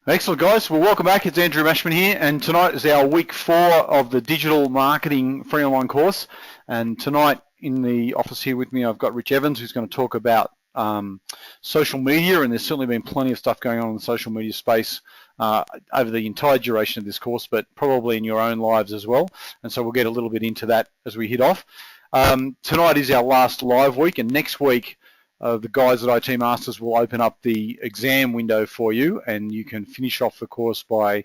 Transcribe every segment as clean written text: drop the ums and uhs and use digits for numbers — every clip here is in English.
Excellent, guys. Well, welcome back. It's Andrew Mashman here, and tonight is our week 4 of the digital marketing free online course. And tonight in the office here with me, I've got Rich Evans, who's going to talk about social media, and there's certainly been plenty of stuff going on in the social media space over the entire duration of this course, but probably in your own lives as well. And so we'll get a little bit into that as we hit off. Tonight is our last live week, and next week the guys at IT Masters will open up the exam window for you, and you can finish off the course by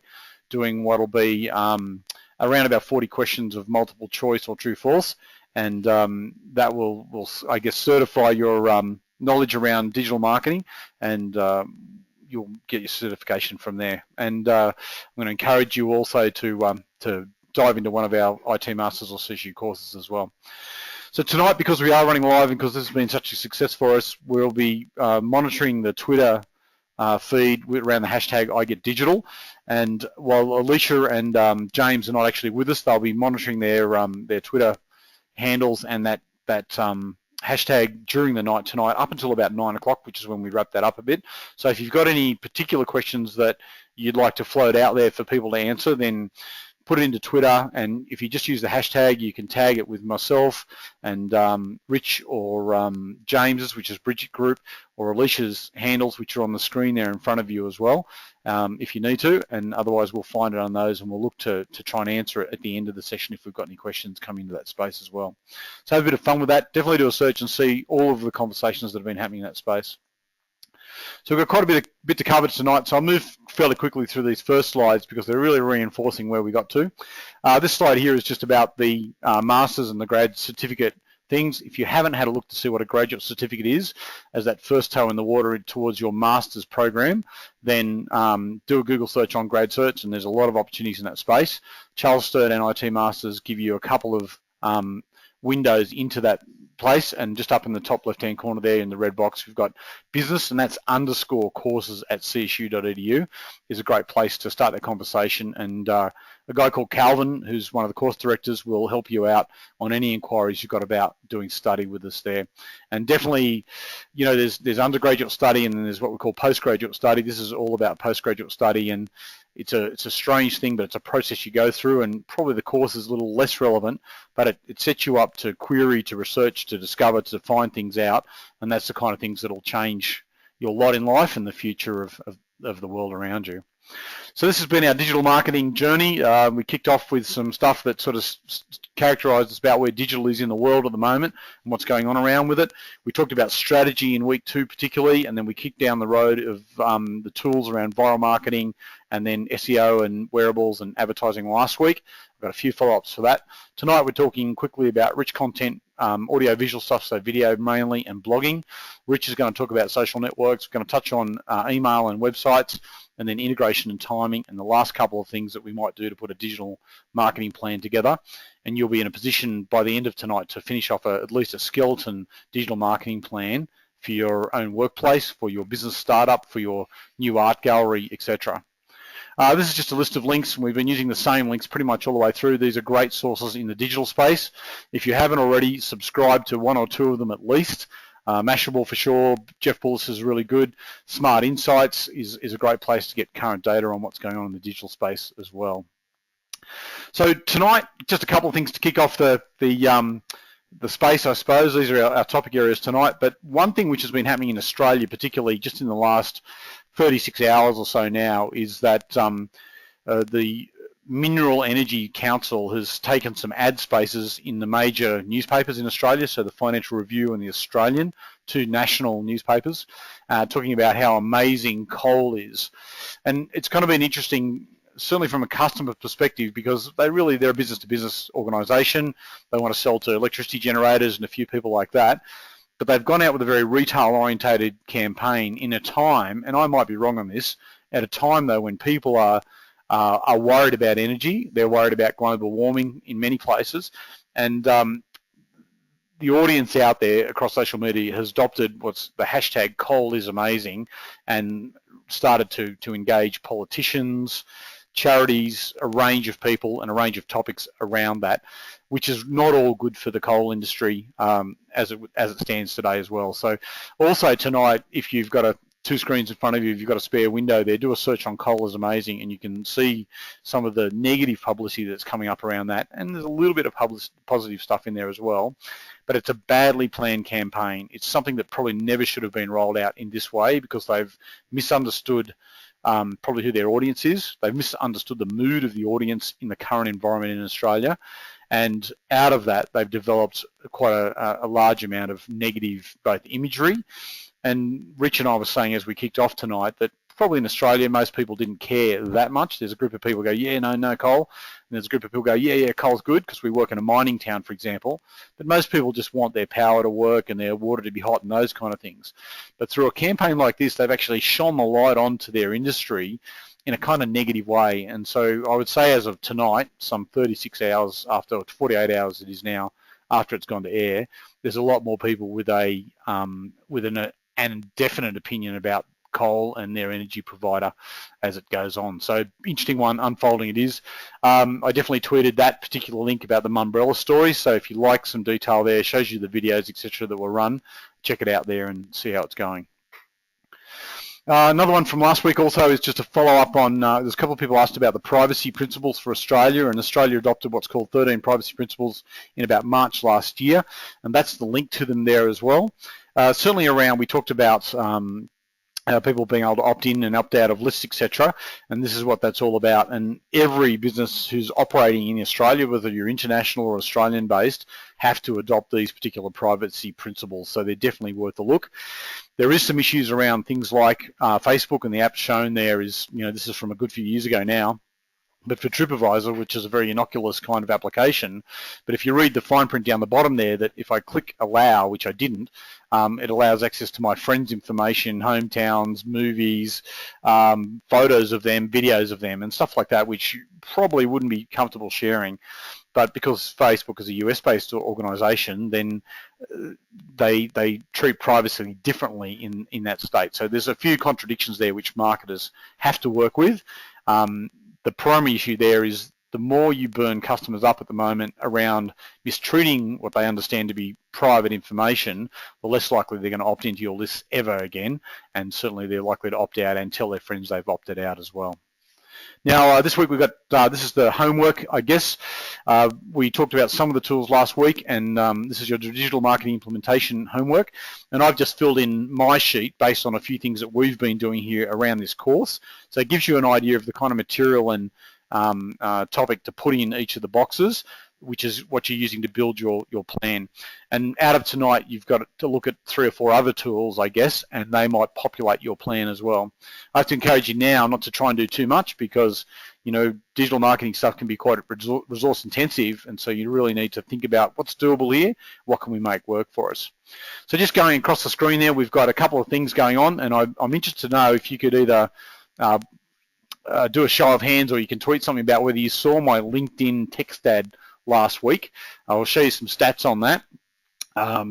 doing what will be around about 40 questions of multiple choice or true-false, and that will, I guess, certify your knowledge around digital marketing, and you'll get your certification from there. And I'm going to encourage you also to dive into one of our IT Masters or CSU courses as well. So tonight, because we are running live and because this has been such a success for us, we'll be monitoring the Twitter feed around the hashtag IGetDigital. And while Alicia and James are not actually with us, they'll be monitoring their Twitter handles and that hashtag during the night tonight up until about 9 o'clock, which is when we wrap that up a bit. So if you've got any particular questions that you'd like to float out there for people to answer, then put it into Twitter, and if you just use the hashtag, you can tag it with myself and Rich or James's, which is Bridget Group, or Alicia's handles, which are on the screen there in front of you as well, if you need to, and otherwise we'll find it on those, and we'll look to try and answer it at the end of the session if we've got any questions coming into that space as well. So have a bit of fun with that. Definitely do a search and see all of the conversations that have been happening in that space. So we've got quite a bit to cover tonight, so I'll move fairly quickly through these first slides because they're really reinforcing where we got to. This slide here is just about the Masters and the grad certificate things. If you haven't had a look to see what a graduate certificate is, as that first toe in the water towards your Masters program, then do a Google search on grad search, and there's a lot of opportunities in that space. Charles Sturt and IT Masters give you a couple of windows into that place, and just up in the top left hand corner there in the red box we've got business, and that's _courses at csu.edu is a great place to start that conversation. And a guy called Calvin, who's one of the course directors, will help you out on any inquiries you've got about doing study with us there. And definitely, you know, there's undergraduate study and then there's what we call postgraduate study. This is all about postgraduate study, and it's a strange thing, but it's a process you go through, and probably the course is a little less relevant, but it sets you up to query, to research, to discover, to find things out, and that's the kind of things that will change your lot in life and the future of the world around you. So this has been our digital marketing journey. We kicked off with some stuff that sort of characterized us about where digital is in the world at the moment and what's going on around with it. We talked about strategy in week 2 particularly, and then we kicked down the road of the tools around viral marketing, and then SEO and wearables and advertising last week. I've got a few follow-ups for that. Tonight we're talking quickly about rich content, audio-visual stuff, so video mainly, and blogging. Rich is going to talk about social networks. We're going to touch on email and websites, and then integration and timing, and the last couple of things that we might do to put a digital marketing plan together. And you'll be in a position by the end of tonight to finish off at least a skeleton digital marketing plan for your own workplace, for your business startup, for your new art gallery, etc. This is just a list of links, and we've been using the same links pretty much all the way through. These are great sources in the digital space. If you haven't already, subscribe to 1 or 2 of them at least. Mashable for sure. Jeff Bullis is really good. Smart Insights is a great place to get current data on what's going on in the digital space as well. So tonight, just a couple of things to kick off the space, I suppose. These are our topic areas tonight. But one thing which has been happening in Australia, particularly just in the last 36 hours or so now, is that the Mineral Energy Council has taken some ad spaces in the major newspapers in Australia, so the Financial Review and the Australian, 2 national newspapers, talking about how amazing coal is. And it's kind of been interesting, certainly from a customer perspective, because they're a business-to-business organisation. They want to sell to electricity generators and a few people like that. But they've gone out with a very retail-orientated campaign in a time, and I might be wrong on this, at a time though when people are worried about energy. They're worried about global warming in many places, and the audience out there across social media has adopted what's the hashtag coal is amazing, and started to engage politicians, charities, a range of people and a range of topics around that, which is not all good for the coal industry as it stands today as well. So also tonight, if you've got a two screens in front of you, if you've got a spare window there, do a search on coal is amazing, and you can see some of the negative publicity that's coming up around that, and there's a little bit of positive stuff in there as well, but it's a badly planned campaign. It's something that probably never should have been rolled out in this way because they've misunderstood probably who their audience is. They've misunderstood the mood of the audience in the current environment in Australia, and out of that they've developed quite a large amount of negative both imagery. And Rich and I were saying as we kicked off tonight that probably in Australia most people didn't care that much. There's a group of people who go, yeah, no coal, and there's a group of people who go, yeah, coal's good because we work in a mining town, for example. But most people just want their power to work and their water to be hot and those kind of things. But through a campaign like this, they've actually shone the light onto their industry in a kind of negative way. And so I would say as of tonight, some 36 hours after, 48 hours it is now, after it's gone to air, there's a lot more people with an indefinite opinion about coal and their energy provider as it goes on. So interesting one unfolding it is. I definitely tweeted that particular link about the Mumbrella story, so if you like some detail there, shows you the videos etc that were run, check it out there and see how it's going. Another one from last week also is just a follow-up on, there's a couple of people asked about the privacy principles for Australia, and Australia adopted what's called 13 privacy principles in about March last year, and that's the link to them there as well. Certainly around, we talked about people being able to opt in and opt out of lists, etc. And this is what that's all about. And every business who's operating in Australia, whether you're international or Australian based, have to adopt these particular privacy principles. So they're definitely worth a look. There is some issues around things like Facebook, and the app shown there is, this is from a good few years ago now. But for TripAdvisor, which is a very innocuous kind of application, but if you read the fine print down the bottom there, that if I click allow, which I didn't, it allows access to my friends' information, hometowns, movies, photos of them, videos of them, and stuff like that, which you probably wouldn't be comfortable sharing. But because Facebook is a US-based organisation, then they treat privacy differently in that state. So there's a few contradictions there which marketers have to work with. The primary issue there is the more you burn customers up at the moment around mistreating what they understand to be private information, the less likely they're going to opt into your list ever again, and certainly they're likely to opt out and tell their friends they've opted out as well. Now, this week we've got, this is the homework, I guess. We talked about some of the tools last week, and this is your digital marketing implementation homework. And I've just filled in my sheet based on a few things that we've been doing here around this course. So it gives you an idea of the kind of material and topic to put in each of the boxes, which is what you're using to build your plan. And out of tonight, you've got to look at 3 or 4 other tools, I guess, and they might populate your plan as well. I have to encourage you now not to try and do too much because, digital marketing stuff can be quite resource intensive, and so you really need to think about what's doable here, what can we make work for us. So just going across the screen there, we've got a couple of things going on, and I'm interested to know if you could either do a show of hands or you can tweet something about whether you saw my LinkedIn text ad last week. I will show you some stats on that.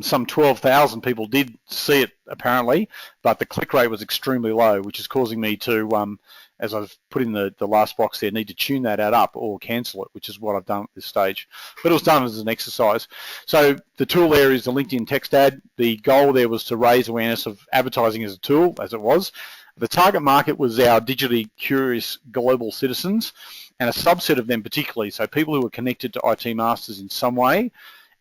Some 12,000 people did see it apparently, but the click rate was extremely low, which is causing me to, as I've put in the last box there, need to tune that ad up or cancel it, which is what I've done at this stage. But it was done as an exercise. So the tool there is the LinkedIn text ad. The goal there was to raise awareness of advertising as a tool, as it was. The target market was our digitally curious global citizens, and a subset of them particularly, so people who are connected to IT Masters in some way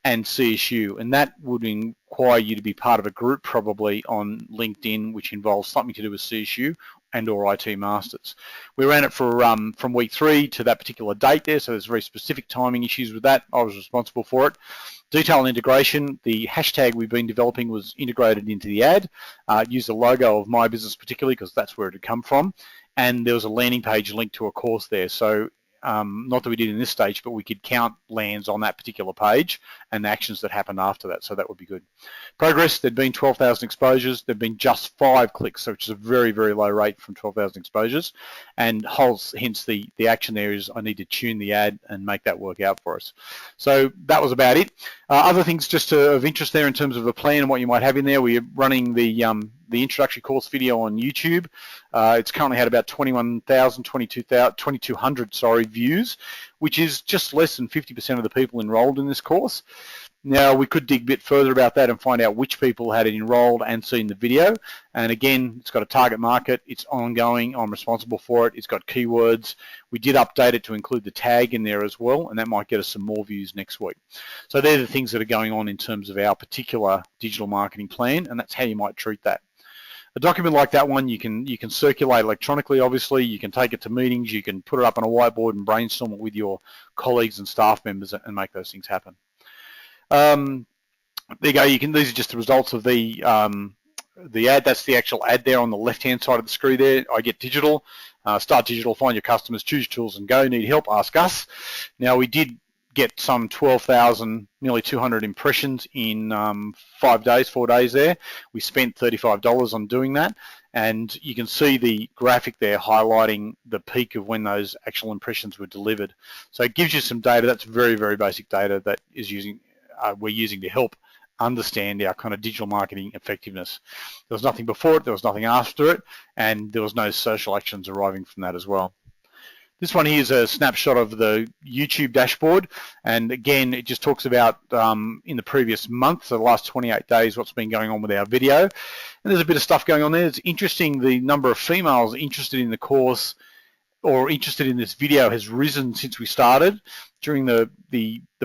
and CSU, and that would require you to be part of a group probably on LinkedIn which involves something to do with CSU and or IT Masters. We ran it for from week 3 to that particular date there, so there's very specific timing issues with that. I was responsible for it. Detail and integration, the hashtag we've been developing was integrated into the ad. Used the logo of my business particularly because that's where it had come from, and there was a landing page linked to a course there. So not that we did in this stage, but we could count lands on that particular page and the actions that happened after that, so that would be good. Progress, there'd been 12,000 exposures, there'd been just 5 clicks, so which is a very, very low rate from 12,000 exposures, and hence the action there is I need to tune the ad and make that work out for us. So that was about it. Other things just of interest there in terms of the plan and what you might have in there, we're running the introductory course video on YouTube. It's currently had about 2,200 views, which is just less than 50% of the people enrolled in this course. Now, we could dig a bit further about that and find out which people had enrolled and seen the video. And again, it's got a target market. It's ongoing. I'm responsible for it. It's got keywords. We did update it to include the tag in there as well, and that might get us some more views next week. So they're the things that are going on in terms of our particular digital marketing plan, and that's how you might treat that. A document like that one, you can circulate electronically, obviously. You can take it to meetings. You can put it up on a whiteboard and brainstorm it with your colleagues and staff members and make those things happen. There you go. These are just the results of the ad. That's the actual ad there on the left-hand side of the screen there. I get digital. Start digital, find your customers, choose tools and go. Need help, ask us. Now, we did get some 12,000, nearly 200 impressions in 4 days there. We spent $35 on doing that, and you can see the graphic there highlighting the peak of when those actual impressions were delivered. So it gives you some data. That's very, very basic data that is we're using to help understand our kind of digital marketing effectiveness. There was nothing before it, there was nothing after it, and there was no social actions arriving from that as well. This one here is a snapshot of the YouTube dashboard, and again, it just talks about in the previous month, so the last 28 days, what's been going on with our video. And there's a bit of stuff going on there. It's interesting, the number of females interested in the course or interested in this video has risen since we started. During the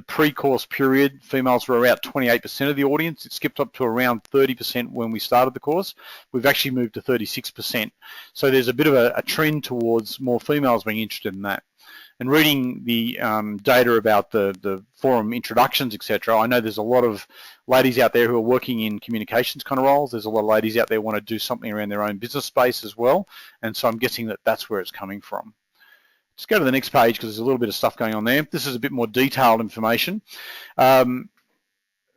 pre-course period, females were around 28% of the audience. It skipped up to around 30% when we started the course. We've actually moved to 36%. So there's a bit of a trend towards more females being interested in that. And reading the data about the forum introductions, etc., I know there's a lot of ladies out there who are working in communications kind of roles. There's a lot of ladies out there who want to do something around their own business space as well. And so I'm guessing that that's where it's coming from. Just go to the next page because there's a little bit of stuff going on there. This is a bit more detailed information.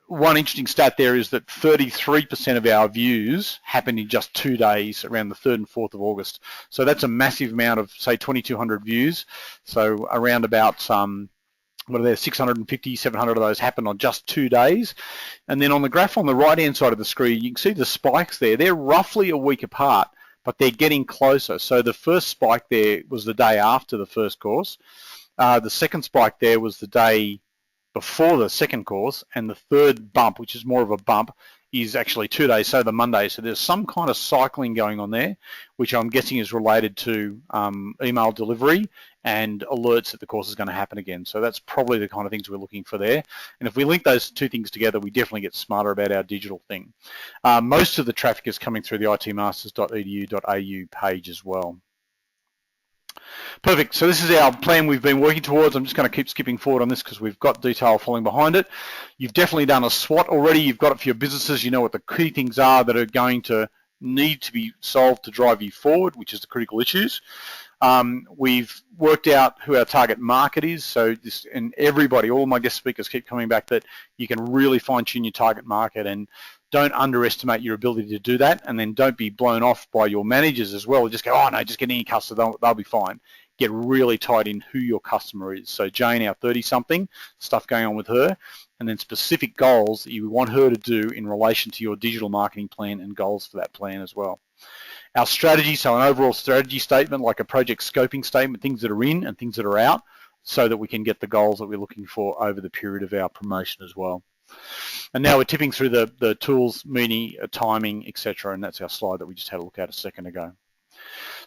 One interesting stat there is that 33% of our views happened in just 2 days, around the 3rd and 4th of August. So that's a massive amount of, say, 2,200 views. So around about 650, 700 of those happened on just 2 days. And then on the graph on the right-hand side of the screen, you can see the spikes there. They're roughly a week apart, but they're getting closer. So the first spike there was the day after the first course. The second spike there was the day before the second course, and the third bump, which is more of a bump, is actually 2 days, so the Monday. So there's some kind of cycling going on there, which I'm guessing is related to email delivery and alerts that the course is going to happen again. So that's probably the kind of things we're looking for there. And if we link those two things together, we definitely get smarter about our digital thing. Most of the traffic is coming through the itmasters.edu.au page as well. Perfect. So this is our plan we've been working towards. I'm just going to keep skipping forward on this because we've got detail following behind it. You've definitely done a SWOT already. You've got it for your businesses. You know what the key things are that are going to need to be solved to drive you forward, which is the critical issues. We've worked out who our target market is. So this, and everybody, all my guest speakers keep coming back that you can really fine-tune your target market, and don't underestimate your ability to do that, and then don't be blown off by your managers as well. Just go, oh no, just get any customer, they'll be fine. Get really tight in who your customer is. So Jane, our 30-something, stuff going on with her, and then specific goals that you want her to do in relation to your digital marketing plan and goals for that plan as well. Our strategy, so an overall strategy statement, like a project scoping statement, things that are in and things that are out, so that we can get the goals that we're looking for over the period of our promotion as well. And now we're tipping through the tools, meaning, timing, etc., and that's our slide that we just had a look at a second ago.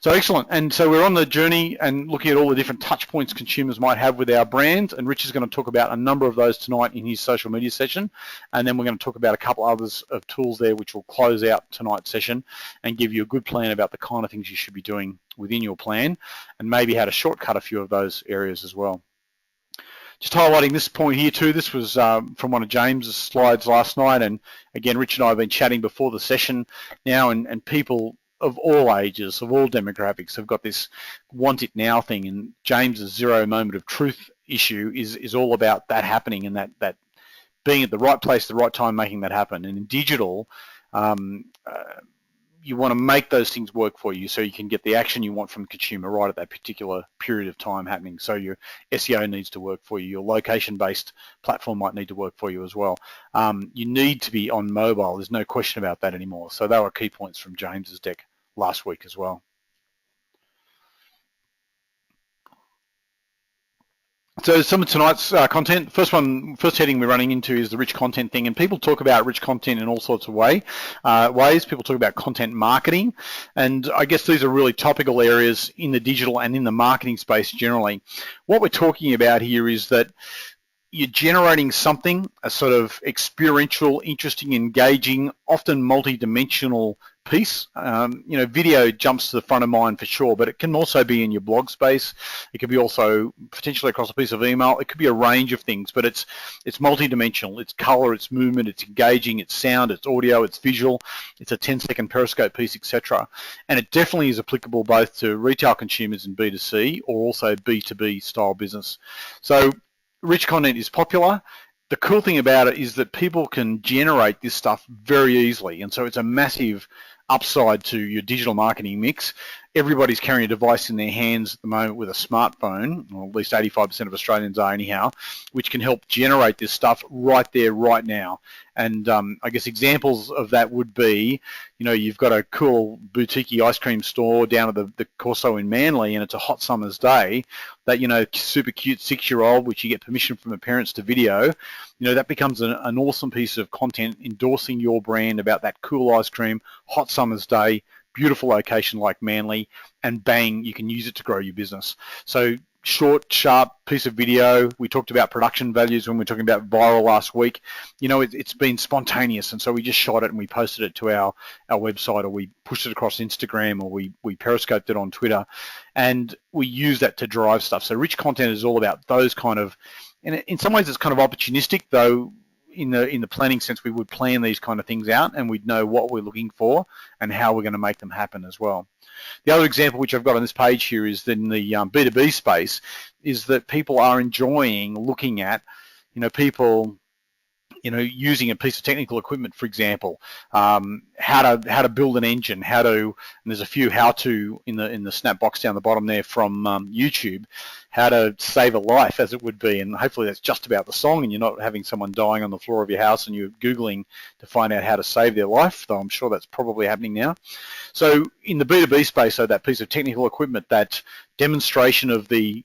So excellent. And so we're on the journey and looking at all the different touch points consumers might have with our brand, and Rich is going to talk about a number of those tonight in his social media session, and then we're going to talk about a couple others of tools there which will close out tonight's session and give you a good plan about the kind of things you should be doing within your plan, and maybe how to shortcut a few of those areas as well. Just highlighting this point here too, this was from one of James's slides last night, and again, Rich and I have been chatting before the session now, and people of all ages, of all demographics have got this want it now thing, and James's zero moment of truth issue is all about that happening, and that being at the right place at the right time, making that happen. And in digital, you want to make those things work for you so you can get the action you want from the consumer right at that particular period of time happening. So your SEO needs to work for you. Your location-based platform might need to work for you as well. You need to be on mobile. There's no question about that anymore. So they were key points from James's deck last week as well. So So some of tonight's content, first heading we're running into is the rich content thing, and people talk about rich content in all sorts of ways. People talk about content marketing, and I guess these are really topical areas in the digital and in the marketing space generally. What we're talking about here is that you're generating something, a sort of experiential, interesting, engaging, often multi-dimensional piece. Video jumps to the front of mind for sure, but it can also be in your blog space. It could be also potentially across a piece of email. It could be a range of things, but it's multi-dimensional. It's color, it's movement, it's engaging, it's sound, it's audio, it's visual, it's a 10-second Periscope piece, etc. And it definitely is applicable both to retail consumers and B2C or also B2B style business. So rich content is popular. The cool thing about it is that people can generate this stuff very easily, and so it's a massive upside to your digital marketing mix. Everybody's carrying a device in their hands at the moment with a smartphone, or at least 85% of Australians are anyhow, which can help generate this stuff right there, right now. And I guess examples of that would be, you've got a cool boutique ice cream store down at the Corso in Manly, and it's a hot summer's day. That, super cute 6-year-old, which you get permission from the parents to video, that becomes an awesome piece of content endorsing your brand about that cool ice cream, hot summer's day, beautiful location like Manly, and bang, you can use it to grow your business. So short, sharp piece of video. We talked about production values when we were talking about viral last week. It's been spontaneous, and so we just shot it and we posted it to our website, or we pushed it across Instagram, or we periscoped it on Twitter, and we use that to drive stuff. So rich content is all about those kind of, and in some ways it's kind of opportunistic, though in the planning sense we would plan these kind of things out and we'd know what we're looking for and how we're going to make them happen as well. The other example which I've got on this page here is that in the B2B space is that people are enjoying looking at, people using a piece of technical equipment, for example, how to build an engine, and there's a few how-to in the snap box down the bottom there from YouTube, how to save a life, as it would be, and hopefully that's just about the song and you're not having someone dying on the floor of your house and you're Googling to find out how to save their life, though I'm sure that's probably happening now. So in the B2B space, so that piece of technical equipment, that demonstration of the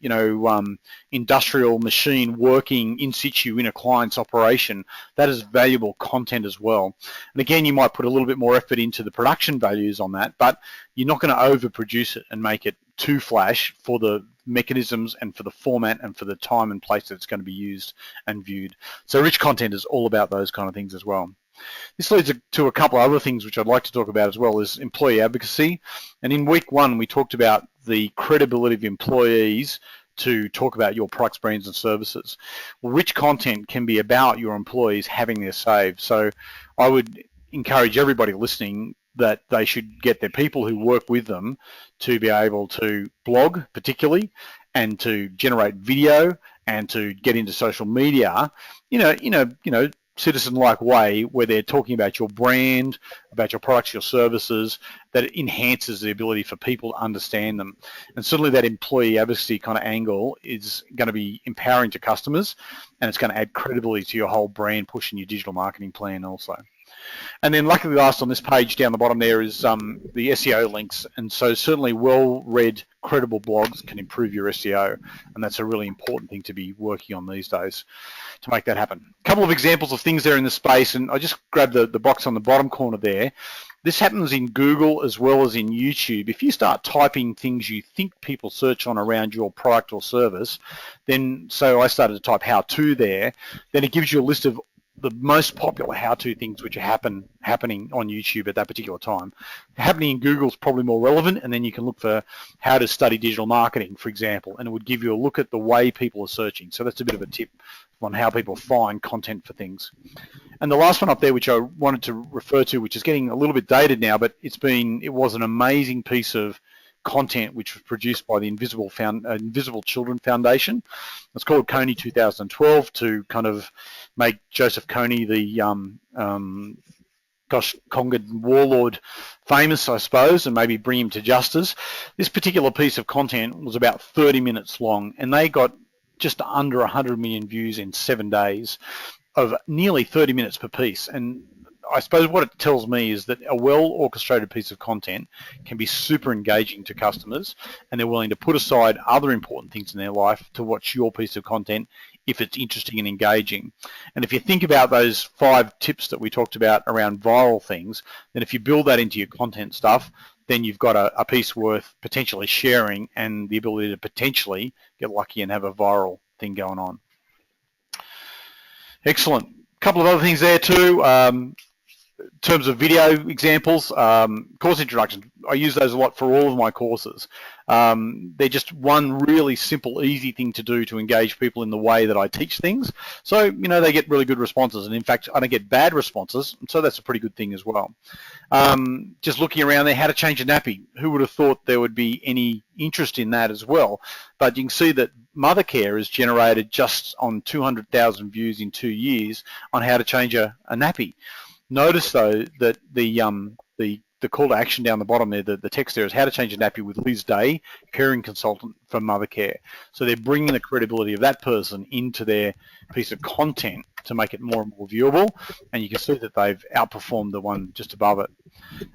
industrial machine working in situ in a client's operation, that is valuable content as well. And again, you might put a little bit more effort into the production values on that, but you're not going to overproduce it and make it too flash for the mechanisms and for the format and for the time and place that it's going to be used and viewed. So rich content is all about those kind of things as well. This leads to a couple of other things which I'd like to talk about as well, is employee advocacy. And in week 1, we talked about the credibility of employees to talk about your products, brands, and services. Well, rich content can be about your employees having their say. So I would encourage everybody listening that they should get their people who work with them to be able to blog, particularly, and to generate video and to get into social media, citizen-like way where they're talking about your brand, about your products, your services, that it enhances the ability for people to understand them. And certainly that employee advocacy kind of angle is going to be empowering to customers, and it's going to add credibility to your whole brand push in your digital marketing plan also. And then luckily last on this page down the bottom there is the SEO links, and so certainly well-read, credible blogs can improve your SEO, and that's a really important thing to be working on these days to make that happen. A couple of examples of things there in the space, and I just grabbed the box on the bottom corner there. This happens in Google as well as in YouTube. If you start typing things you think people search on around your product or service, then, so I started to type how-to there, then it gives you a list of the most popular how-to things which are happening on YouTube at that particular time. Happening in Google is probably more relevant, and then you can look for how to study digital marketing, for example, and it would give you a look at the way people are searching. So that's a bit of a tip on how people find content for things. And the last one up there, which I wanted to refer to, which is getting a little bit dated now, but it was an amazing piece of content which was produced by the Invisible Children Foundation. It's called Kony 2012 to kind of make Joseph Kony, the Congan warlord, famous, I suppose, and maybe bring him to justice. This particular piece of content was about 30 minutes long, and they got just under 100 million views in 7 days of nearly 30 minutes per piece. And I suppose what it tells me is that a well-orchestrated piece of content can be super engaging to customers, and they're willing to put aside other important things in their life to watch your piece of content if it's interesting and engaging. And if you think about those 5 tips that we talked about around viral things, then if you build that into your content stuff, then you've got a piece worth potentially sharing and the ability to potentially get lucky and have a viral thing going on. Excellent. A couple of other things there too. In terms of video examples, course introductions, I use those a lot for all of my courses. They're just one really simple, easy thing to do to engage people in the way that I teach things. So, they get really good responses. And in fact, I don't get bad responses. So that's a pretty good thing as well. Just looking around there, how to change a nappy. Who would have thought there would be any interest in that as well? But you can see that Mothercare has generated just on 200,000 views in 2 years on how to change a nappy. Notice though that the call to action down the bottom there, the text there is how to change a nappy with Liz Day, caring consultant for Mothercare. So they're bringing the credibility of that person into their piece of content to make it more and more viewable, and you can see that they've outperformed the one just above it.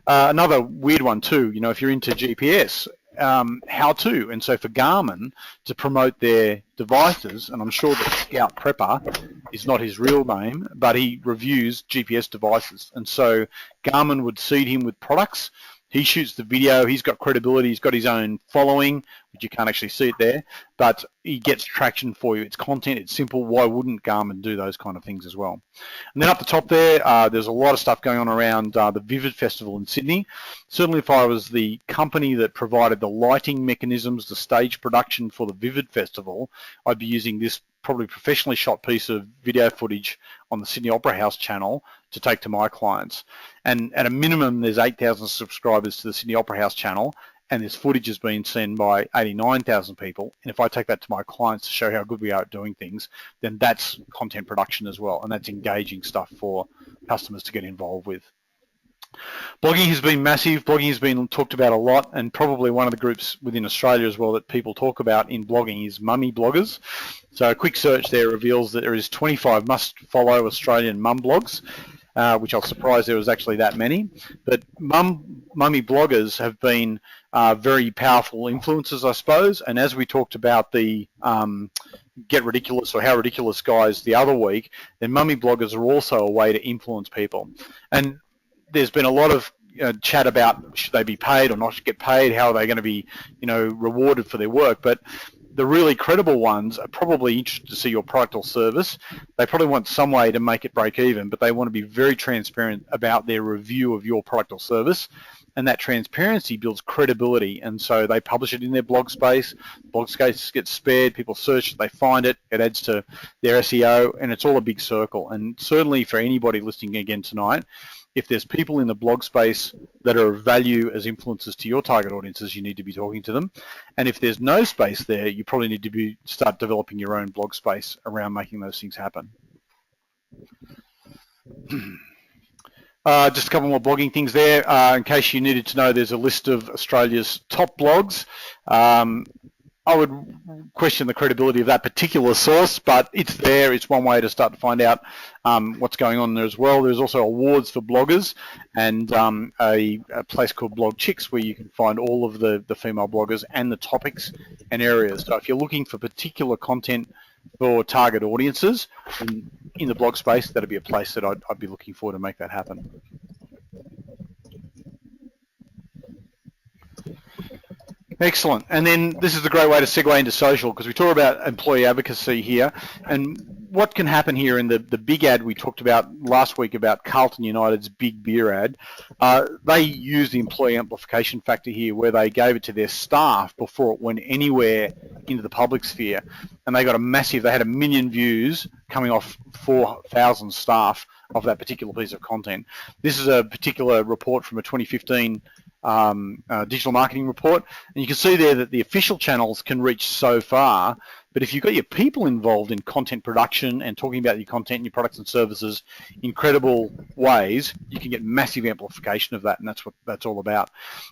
Another weird one too, if you're into GPS, how to, and so for Garmin to promote their devices, and I'm sure that Scout Prepper is not his real name, but he reviews GPS devices, and so Garmin would seed him with products. He shoots the video, he's got credibility, he's got his own following, which you can't actually see it there, but he gets traction for you. It's content, it's simple. Why wouldn't Garmin do those kind of things as well? And then up the top there, there's a lot of stuff going on around the Vivid Festival in Sydney. Certainly if I was the company that provided the lighting mechanisms, the stage production for the Vivid Festival, I'd be using this probably professionally shot piece of video footage on the Sydney Opera House channel to take to my clients. And at a minimum, there's 8,000 subscribers to the Sydney Opera House channel, and this footage has been seen by 89,000 people. And if I take that to my clients to show how good we are at doing things, then that's content production as well, and that's engaging stuff for customers to get involved with. Blogging has been massive. Blogging has been talked about a lot, and probably one of the groups within Australia as well that people talk about in blogging is mummy bloggers. So a quick search there reveals that there is 25 must-follow Australian mum blogs, which I was surprised there was actually that many. But mummy bloggers have been very powerful influencers, I suppose, and as we talked about the Get Ridiculous or How Ridiculous guys the other week, then mummy bloggers are also a way to influence people. And there's been a lot of chat about should they be paid or not get paid, how are they going to be rewarded for their work, but the really credible ones are probably interested to see your product or service. They probably want some way to make it break even, but they want to be very transparent about their review of your product or service, and that transparency builds credibility, and so they publish it in their blog space. Blog space gets spared, people search it, they find it, it adds to their SEO, and it's all a big circle. And certainly for anybody listening again tonight, if there's people in the blog space that are of value as influencers to your target audiences, you need to be talking to them. And if there's no space there, you probably need to start developing your own blog space around making those things happen. Just a couple more blogging things there. In case you needed to know, there's a list of Australia's top blogs. I would question the credibility of that particular source, but it's there. It's one way to start to find out what's going on there as well. There's also awards for bloggers and a place called Blog Chicks where you can find all of the female bloggers and the topics and areas. So if you're looking for particular content for target audiences in the blog space, that'd be a place that I'd be looking for to make that happen. Excellent. And then this is a great way to segue into social, because we talk about employee advocacy here. And what can happen here in the big ad we talked about last week about Carlton United's big beer ad, they used the employee amplification factor here where they gave it to their staff before it went anywhere into the public sphere. And they got they had 1 million views coming off 4,000 staff of that particular piece of content. This is a particular report from a 2015 digital marketing report, and you can see there that the official channels can reach so far, but if you've got your people involved in content production and talking about your content and your products and services in credible ways, you can get massive amplification of that, and that's what that's all about.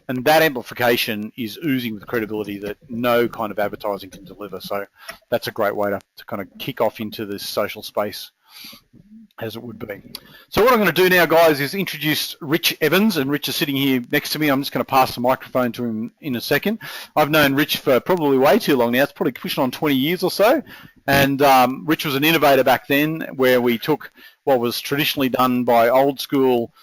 And that amplification is oozing with credibility that no kind of advertising can deliver, so that's a great way to kind of kick off into this social space. as it would be. So what I'm going to do now, guys, is introduce Rich Evans, and Rich is sitting here next to me. I'm just going to pass the microphone to him in a second. I've known Rich for probably way too long now. It's probably pushing on 20 years or so. And Rich was an innovator back then, where we took what was traditionally done by old school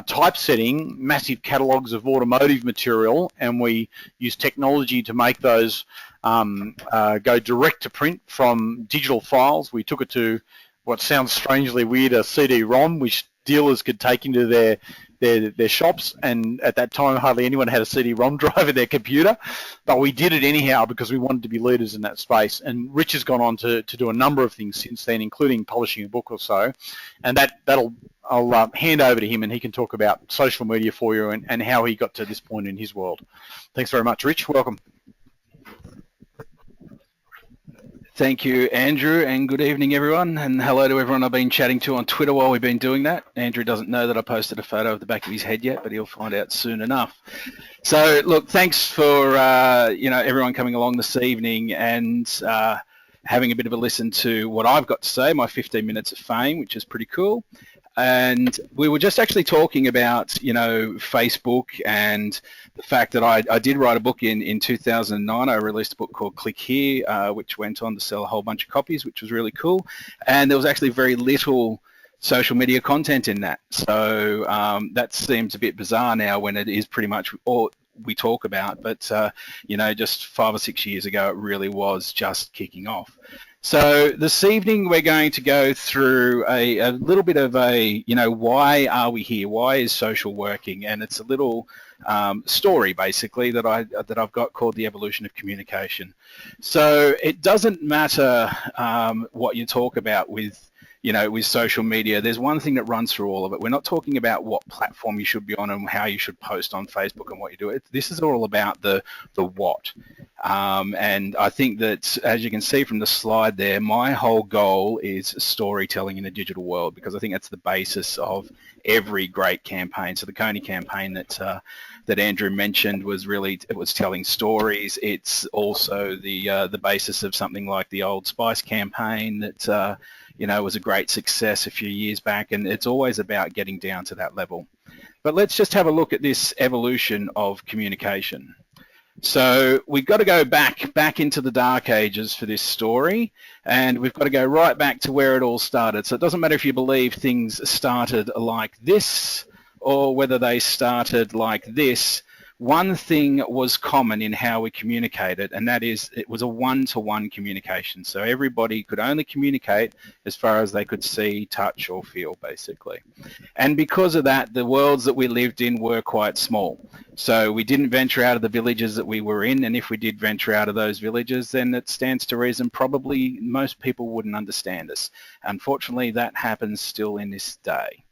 typesetting, massive catalogues of automotive material, and we used technology to make those go direct to print from digital files. We took it to what sounds strangely weird, a CD-ROM, which dealers could take into their shops, and at that time hardly anyone had a CD-ROM drive in their computer, but we did it anyhow because we wanted to be leaders in that space. And Rich has gone on to do a number of things since then, including publishing a book or so, and I'll hand over to him, and he can talk about social media for you and how he got to this point in his world. Thanks very much, Rich. Welcome. Thank you, Andrew, and good evening, everyone, and hello to everyone I've been chatting to on Twitter while we've been doing that. Andrew doesn't know that I posted a photo of the back of his head yet, but he'll find out soon enough. So, look, thanks for everyone coming along this evening and having a bit of a listen to what I've got to say, my 15 minutes of fame, which is pretty cool. And we were just actually talking about, Facebook and the fact that I did write a book in 2009. I released a book called Click Here, which went on to sell a whole bunch of copies, which was really cool. And there was actually very little social media content in that. So that seems a bit bizarre now when it is pretty much all we talk about. But, just 5 or 6 years ago, it really was just kicking off. So this evening we're going to go through a little bit of why are we here? Why is social working? And it's a little story basically that I've got called The Evolution of Communication. So it doesn't matter what you talk about with social media. There's one thing that runs through all of it. We're not talking about what platform you should be on and how you should post on Facebook and what you do. This is all about the what. And I think that, as you can see from the slide there, my whole goal is storytelling in a digital world, because I think that's the basis of every great campaign. So the Coney campaign that Andrew mentioned was telling stories. It's also the basis of something like the Old Spice campaign that was a great success a few years back, and it's always about getting down to that level. But let's just have a look at this evolution of communication. So we've got to go back into the dark ages for this story, and we've got to go right back to where it all started. So it doesn't matter if you believe things started like this or whether they started like this. One thing was common in how we communicated, and that is it was a one-to-one communication. So everybody could only communicate as far as they could see, touch, or feel, basically. And because of that, the worlds that we lived in were quite small. So we didn't venture out of the villages that we were in, and if we did venture out of those villages, then it stands to reason probably most people wouldn't understand us. Unfortunately, that happens still in this day.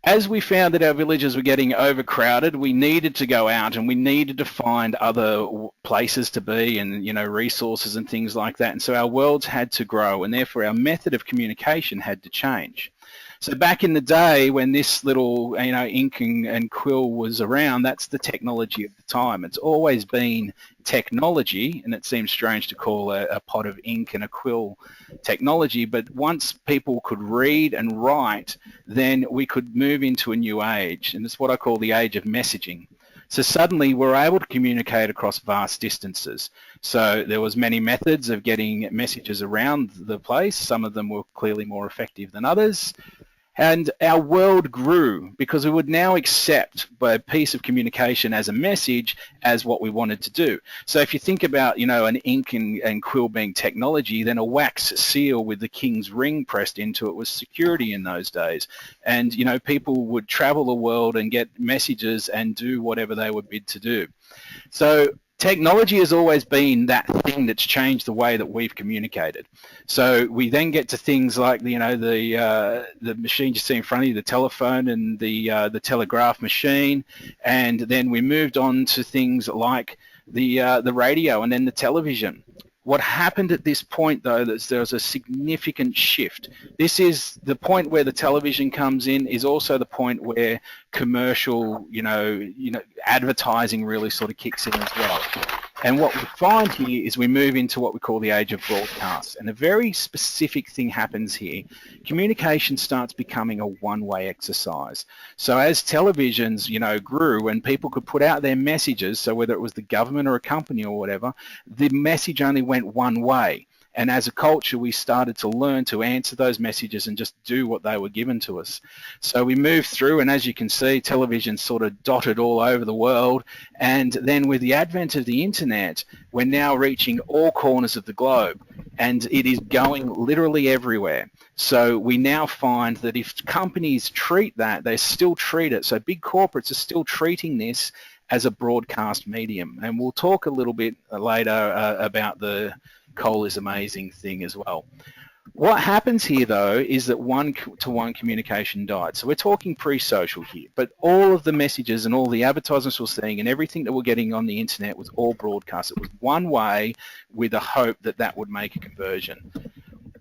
As we found that our villages were getting overcrowded, we needed to go out and we needed to find other places to be and, resources and things like that. And so our worlds had to grow, and therefore our method of communication had to change. So back in the day when this little, ink and quill was around, that's the technology of the time. It's always been technology, and it seems strange to call a pot of ink and a quill technology, but once people could read and write, then we could move into a new age, and it's what I call the age of messaging. So suddenly we're able to communicate across vast distances. So there was many methods of getting messages around the place. Some of them were clearly more effective than others. And our world grew because we would now accept a piece of communication as a message as what we wanted to do. So if you think about, an ink and quill being technology, then a wax seal with the king's ring pressed into it was security in those days. And, people would travel the world and get messages and do whatever they were bid to do. So technology has always been that thing that's changed the way that we've communicated. So we then get to things like the machine you see in front of you, the telephone and the telegraph machine, and then we moved on to things like the radio and then the television. What happened at this point, though, is there was a significant shift. This is the point where the television comes in, is also the point where commercial, advertising really sort of kicks in as well. And what we find here is we move into what we call the age of broadcast. And a very specific thing happens here. Communication starts becoming a one-way exercise. So as televisions, grew and people could put out their messages, so whether it was the government or a company or whatever, the message only went one way. And as a culture, we started to learn to answer those messages and just do what they were given to us. So we moved through, and as you can see, television sort of dotted all over the world. And then with the advent of the internet, we're now reaching all corners of the globe, and it is going literally everywhere. So we now find that if companies treat that, they still treat it. So big corporates are still treating this as a broadcast medium. And we'll talk a little bit later about the coal is amazing thing as well. What happens here, though, is that one-to-one communication died. So we're talking pre-social here, but all of the messages and all the advertisements we're seeing and everything that we're getting on the internet was all broadcast. It was one way with a hope that that would make a conversion.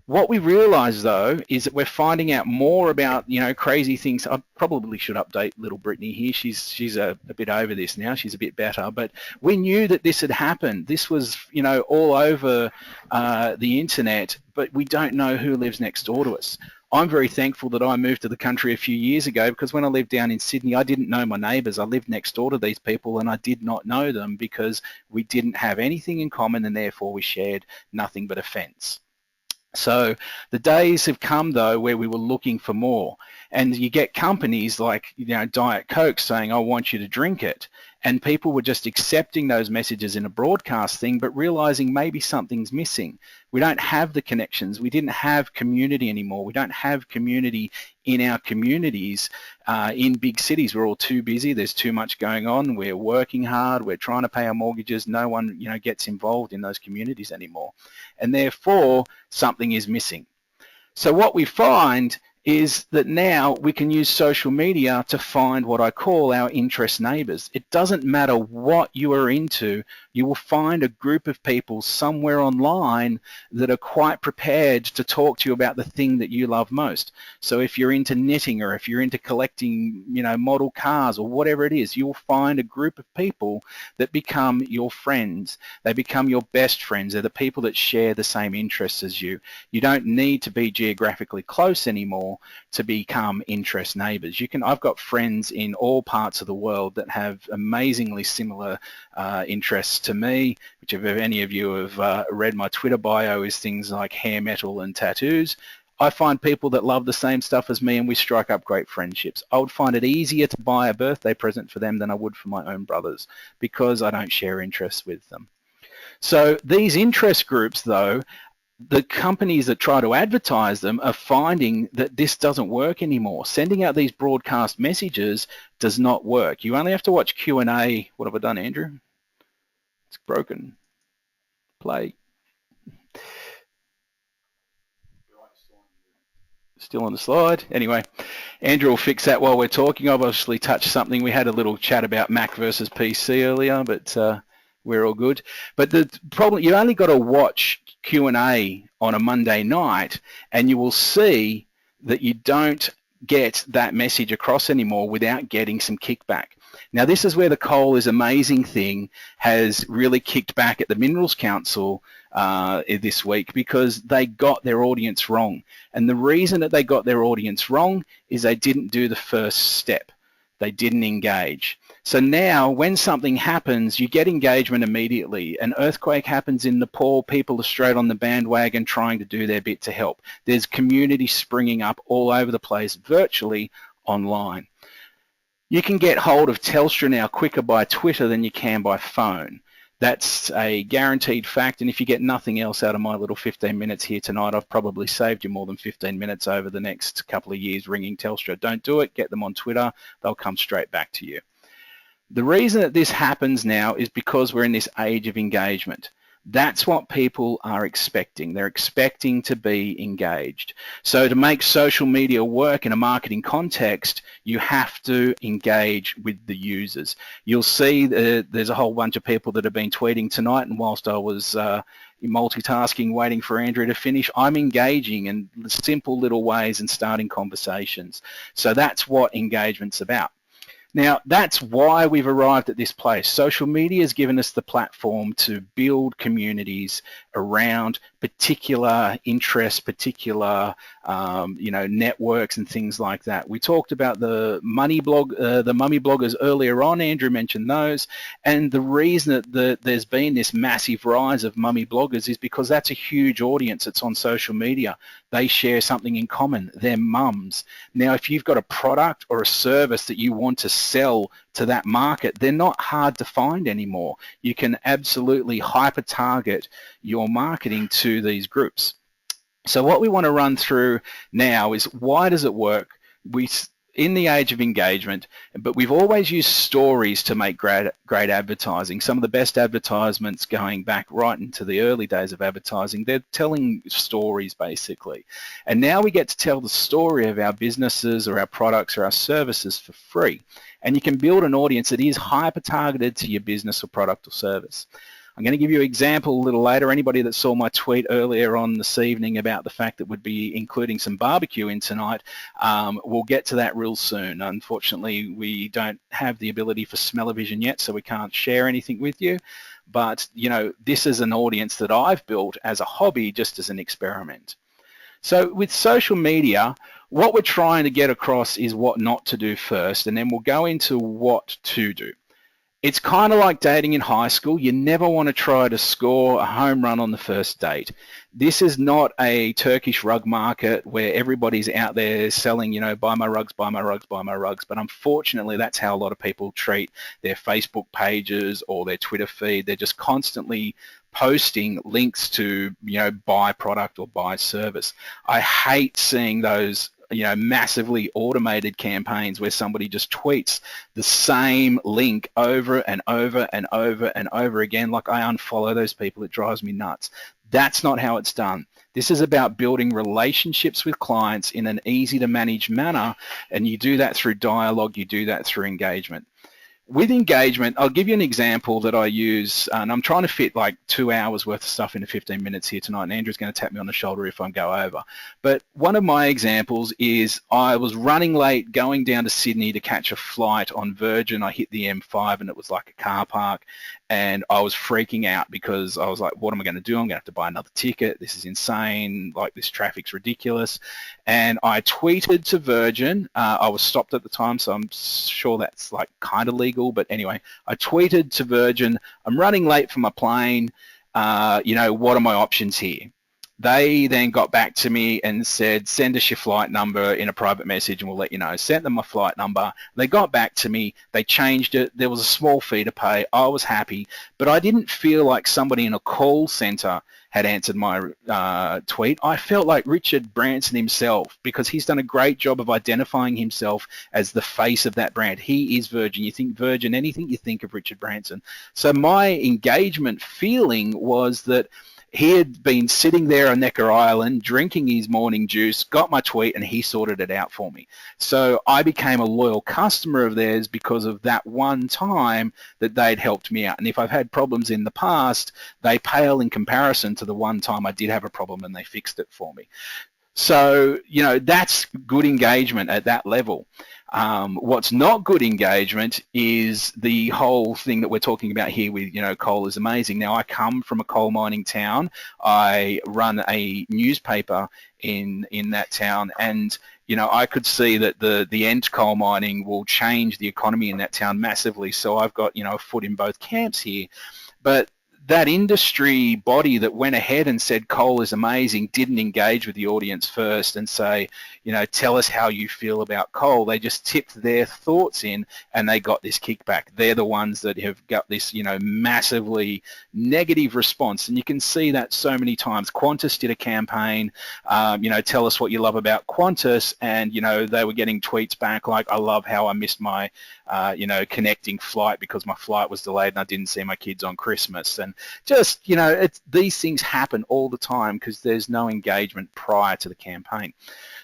What we realise, though, is that we're finding out more about, crazy things. I probably should update little Brittany here. She's a bit over this now. She's a bit better. But we knew that this had happened. This was, all over the internet, but we don't know who lives next door to us. I'm very thankful that I moved to the country a few years ago, because when I lived down in Sydney, I didn't know my neighbours. I lived next door to these people and I did not know them because we didn't have anything in common, and therefore we shared nothing but a fence. So the days have come, though, where we were looking for more. And you get companies like, Diet Coke saying, I want you to drink it. And people were just accepting those messages in a broadcast thing, but realizing maybe something's missing. We don't have the connections. We didn't have community anymore. We don't have community in our communities in big cities. We're all too busy. There's too much going on. We're working hard. We're trying to pay our mortgages. No one, gets involved in those communities anymore. And therefore, something is missing. So what we find is that now we can use social media to find what I call our interest neighbours. It doesn't matter what you are into, you will find a group of people somewhere online that are quite prepared to talk to you about the thing that you love most. So if you're into knitting, or if you're into collecting, model cars or whatever it is, you'll find a group of people that become your friends. They become your best friends. They're the people that share the same interests as you. You don't need to be geographically close anymore to become interest neighbours. I've got friends in all parts of the world that have amazingly similar interests to me, which if any of you have read my Twitter bio, is things like hair metal and tattoos. I find people that love the same stuff as me, and we strike up great friendships. I would find it easier to buy a birthday present for them than I would for my own brothers, because I don't share interests with them. So these interest groups, though, the companies that try to advertise them are finding that this doesn't work anymore. Sending out these broadcast messages does not work. You only have to watch Q&A. What have I done, Andrew? It's broken. Play. Still on the slide. Anyway, Andrew will fix that while we're talking. I've obviously touched something. We had a little chat about Mac versus PC earlier, but we're all good. But the problem, you only got to watch Q&A on a Monday night, and you will see that you don't get that message across anymore without getting some kickback. Now, this is where the coal is amazing thing has really kicked back at the Minerals Council this week, because they got their audience wrong. And the reason that they got their audience wrong is they didn't do the first step. They didn't engage. So now when something happens, you get engagement immediately. An earthquake happens in Nepal, people are straight on the bandwagon trying to do their bit to help. There's community springing up all over the place, virtually online. You can get hold of Telstra now quicker by Twitter than you can by phone. That's a guaranteed fact, and if you get nothing else out of my little 15 minutes here tonight, I've probably saved you more than 15 minutes over the next couple of years ringing Telstra. Don't do it. Get them on Twitter. They'll come straight back to you. The reason that this happens now is because we're in this age of engagement. That's what people are expecting. They're expecting to be engaged. So to make social media work in a marketing context, you have to engage with the users. You'll see there's a whole bunch of people that have been tweeting tonight, and whilst I was multitasking, waiting for Andrew to finish, I'm engaging in simple little ways and starting conversations. So that's what engagement's about. Now, that's why we've arrived at this place. Social media has given us the platform to build communities around particular interests, particular networks and things like that. We talked about the mummy bloggers earlier on. Andrew mentioned those, and the reason that there's been this massive rise of mummy bloggers is because that's a huge audience that's on social media. They share something in common. They're mums. Now, if you've got a product or a service that you want to sell to that market, they're not hard to find anymore. You can absolutely hyper-target your marketing to these groups. So what we want to run through now is, why does it work? In the age of engagement, but we've always used stories to make great advertising. Some of the best advertisements going back right into the early days of advertising, they're telling stories basically. And now we get to tell the story of our businesses or our products or our services for free. And you can build an audience that is hyper-targeted to your business or product or service. I'm going to give you an example a little later. Anybody that saw my tweet earlier on this evening about the fact that we'd be including some barbecue in tonight, we'll get to that real soon. Unfortunately, we don't have the ability for smell-o-vision yet, so we can't share anything with you. But, this is an audience that I've built as a hobby, just as an experiment. So with social media, what we're trying to get across is what not to do first, and then we'll go into what to do. It's kind of like dating in high school. You never want to try to score a home run on the first date. This is not a Turkish rug market where everybody's out there selling, buy my rugs, buy my rugs, buy my rugs. But unfortunately, that's how a lot of people treat their Facebook pages or their Twitter feed. They're just constantly posting links to, buy product or buy service. I hate seeing those massively automated campaigns where somebody just tweets the same link over and over and over and over again. Like, I unfollow those people. It drives me nuts. That's not how it's done. This is about building relationships with clients in an easy to manage manner, and you do that through dialogue, you do that through engagement. With engagement, I'll give you an example that I use, and I'm trying to fit like 2 hours worth of stuff into 15 minutes here tonight, and Andrew's going to tap me on the shoulder if I go over. But one of my examples is, I was running late going down to Sydney to catch a flight on Virgin. I hit the M5 and it was like a car park, and I was freaking out because I was like, what am I going to do? I'm going to have to buy another ticket. This is insane. Like, this traffic's ridiculous. And I tweeted to Virgin. I was stopped at the time, so I'm sure that's like kind of legal. But anyway, I tweeted to Virgin, I'm running late for my plane. What are my options here? They then got back to me and said, send us your flight number in a private message and we'll let you know. Sent them my flight number. They got back to me. They changed it. There was a small fee to pay. I was happy, but I didn't feel like somebody in a call center had answered my tweet. I felt like Richard Branson himself, because he's done a great job of identifying himself as the face of that brand. He is Virgin. You think Virgin, anything, you think of Richard Branson. So my engagement feeling was that he had been sitting there on Necker Island drinking his morning juice, got my tweet, and he sorted it out for me. So I became a loyal customer of theirs because of that one time that they'd helped me out. And if I've had problems in the past, they pale in comparison to the one time I did have a problem and they fixed it for me. So, that's good engagement at that level. What's not good engagement is the whole thing that we're talking about here with, coal is amazing. Now, I come from a coal mining town. I run a newspaper in that town, and I could see that the end coal mining will change the economy in that town massively. So I've got, a foot in both camps here. But that industry body that went ahead and said coal is amazing didn't engage with the audience first and say, tell us how you feel about coal. They just tipped their thoughts in and they got this kickback. They're the ones that have got this, massively negative response. And you can see that so many times. Qantas did a campaign, tell us what you love about Qantas. And, they were getting tweets back like, I love how I missed my, connecting flight because my flight was delayed and I didn't see my kids on Christmas. And just, these things happen all the time because there's no engagement prior to the campaign.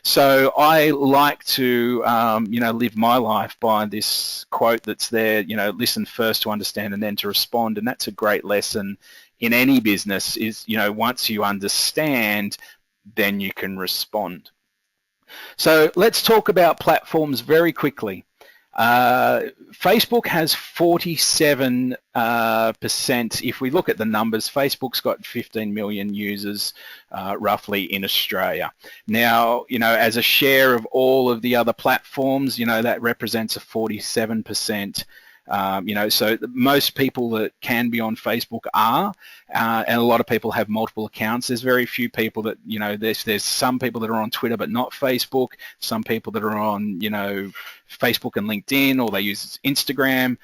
So I like to, live my life by this quote that's there, listen first to understand and then to respond. And that's a great lesson in any business is, once you understand, then you can respond. So let's talk about platforms very quickly. Facebook has 47%. If we look at the numbers, Facebook's got 15 million users roughly in Australia. Now, as a share of all of the other platforms, that represents a 47%. So most people that can be on Facebook are, and a lot of people have multiple accounts. There's very few people that, there's some people that are on Twitter but not Facebook, some people that are on, Facebook and LinkedIn, or they use Instagram.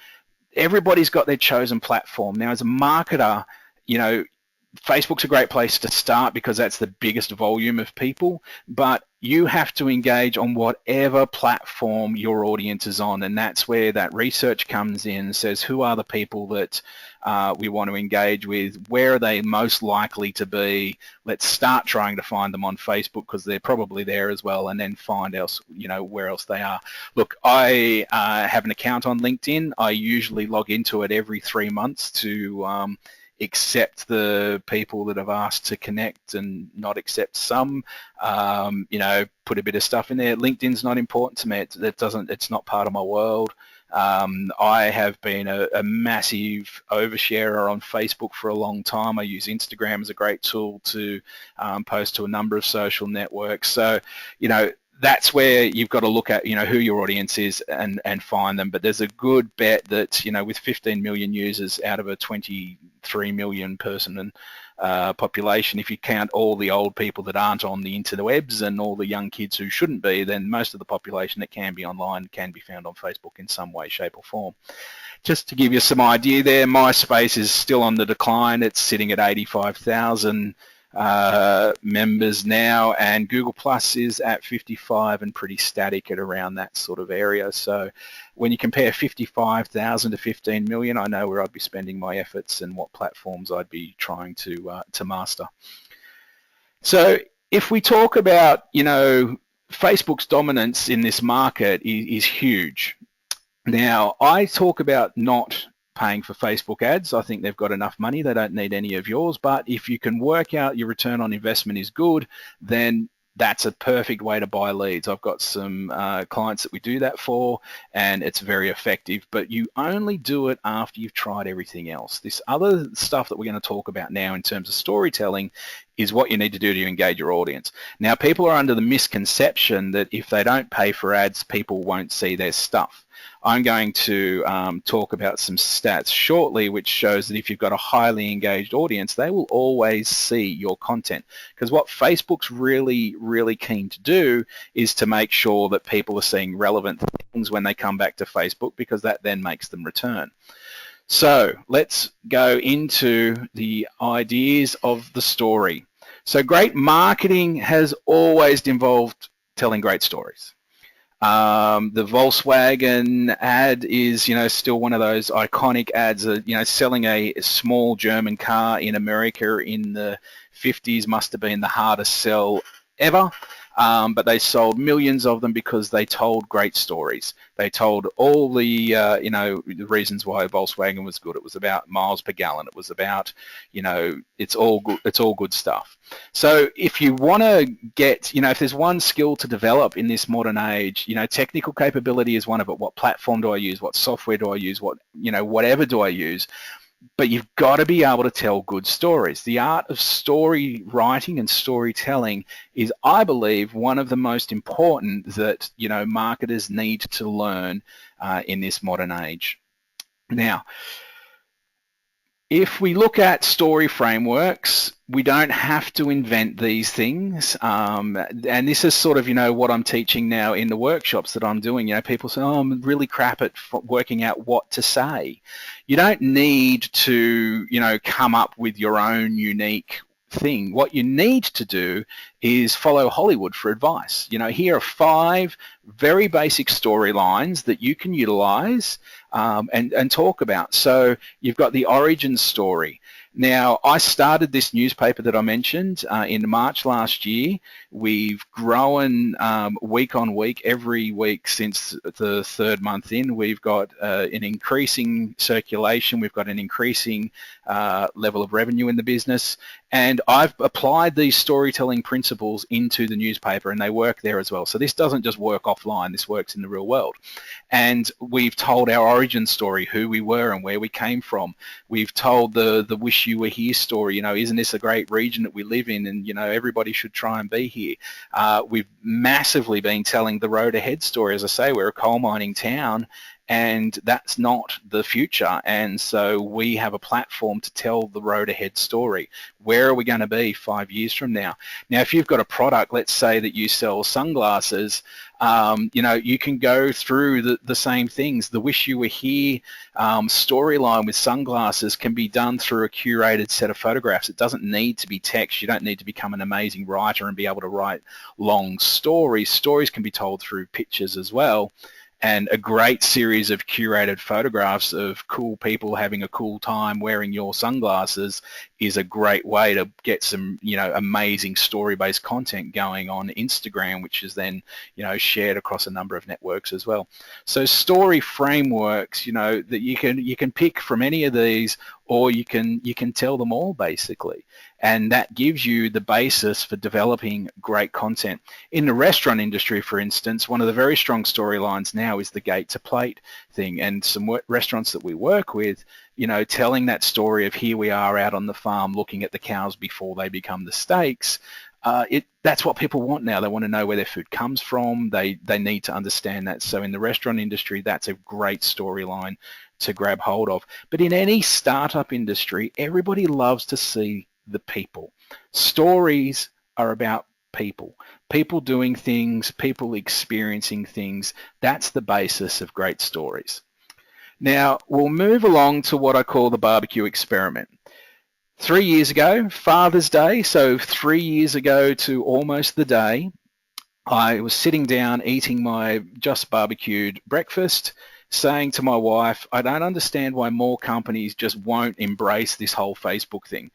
Everybody's got their chosen platform. Now, as a marketer, Facebook's a great place to start because that's the biggest volume of people, but you have to engage on whatever platform your audience is on, and that's where that research comes in, says who are the people that we want to engage with, where are they most likely to be. Let's start trying to find them on Facebook because they're probably there as well, and then find else, where else they are. Look, I have an account on LinkedIn. I usually log into it every 3 months to accept the people that have asked to connect and not accept some, put a bit of stuff in there. LinkedIn's not important to me. It's not part of my world. I have been a massive oversharer on Facebook for a long time. I use Instagram as a great tool to post to a number of social networks. So, that's where you've got to look at, who your audience is and find them. But there's a good bet that, with 15 million users out of a 23 million person population, if you count all the old people that aren't on the interwebs and all the young kids who shouldn't be, then most of the population that can be online can be found on Facebook in some way, shape or form. Just to give you some idea there, MySpace is still on the decline. It's sitting at 85,000 members now, and Google Plus is at 55 and pretty static at around that sort of area. So when you compare 55,000 to 15 million, I know where I'd be spending my efforts and what platforms I'd be trying to master. So if we talk about, Facebook's dominance in this market is huge. Now, I talk about not paying for Facebook ads. I think they've got enough money. They don't need any of yours. But if you can work out your return on investment is good, then that's a perfect way to buy leads. I've got some clients that we do that for, and it's very effective. But you only do it after you've tried everything else. This other stuff that we're going to talk about now in terms of storytelling is what you need to do to engage your audience. Now, people are under the misconception that if they don't pay for ads, people won't see their stuff. I'm going to talk about some stats shortly which shows that if you've got a highly engaged audience, they will always see your content. Because what Facebook's really, really keen to do is to make sure that people are seeing relevant things when they come back to Facebook, because that then makes them return. So let's go into the ideas of the story. So great marketing has always involved telling great stories. The Volkswagen ad is, still one of those iconic ads. Selling a small German car in America in the 50s must have been the hardest sell ever. But they sold millions of them because they told great stories. They told all the, the reasons why Volkswagen was good. It was about miles per gallon. It was about, it's all good stuff. So if you want to get, if there's one skill to develop in this modern age, technical capability is one of it. What platform do I use? What software do I use? Whatever do I use? But you've got to be able to tell good stories. The art of story writing and storytelling is, I believe, one of the most important that, marketers need to learn in this modern age. Now, if we look at story frameworks, we don't have to invent these things. And this is sort of, what I'm teaching now in the workshops that I'm doing. People say, oh, I'm really crap at working out what to say. You don't need to, come up with your own unique thing. What you need to do is follow Hollywood for advice. Here are 5 very basic storylines that you can utilize and talk about. So you've got the origin story. Now, I started this newspaper that I mentioned in March last year. We've grown week on week, every week since the third month in. We've got an increasing circulation. We've got an increasing level of revenue in the business. And I've applied these storytelling principles into the newspaper, and they work there as well. So this doesn't just work offline. This works in the real world. And we've told our origin story, who we were and where we came from. We've told the wish you were here story. Isn't this a great region that we live in, and everybody should try and be here. We've massively been telling the road ahead story. As I say, we're a coal mining town, and that's not the future. And so we have a platform to tell the road ahead story. Where are we going to be 5 years from now? Now, if you've got a product, let's say that you sell sunglasses, you can go through the same things. The wish you were here storyline with sunglasses can be done through a curated set of photographs. It doesn't need to be text. You don't need to become an amazing writer and be able to write long stories. Stories can be told through pictures as well. And a great series of curated photographs of cool people having a cool time wearing your sunglasses is a great way to get some, amazing story-based content going on Instagram, which is then, shared across a number of networks as well. So story frameworks, that you can pick from any of these, or you can tell them all basically. And that gives you the basis for developing great content. In the restaurant industry, for instance, one of the very strong storylines now is the gate to plate thing. And some restaurants that we work with, telling that story of here we are out on the farm looking at the cows before they become the steaks. That's what people want now. They want to know where their food comes from. They need to understand that. So in the restaurant industry, that's a great storyline to grab hold of. But in any startup industry, everybody loves to see the people. Stories are about people doing things, people experiencing things. That's the basis of great stories. Now, we'll move along to what I call the BBQ Experiment. 3 years ago, Father's Day, so 3 years ago to almost the day, I was sitting down eating my just barbecued breakfast, saying to my wife, I don't understand why more companies just won't embrace this whole Facebook thing.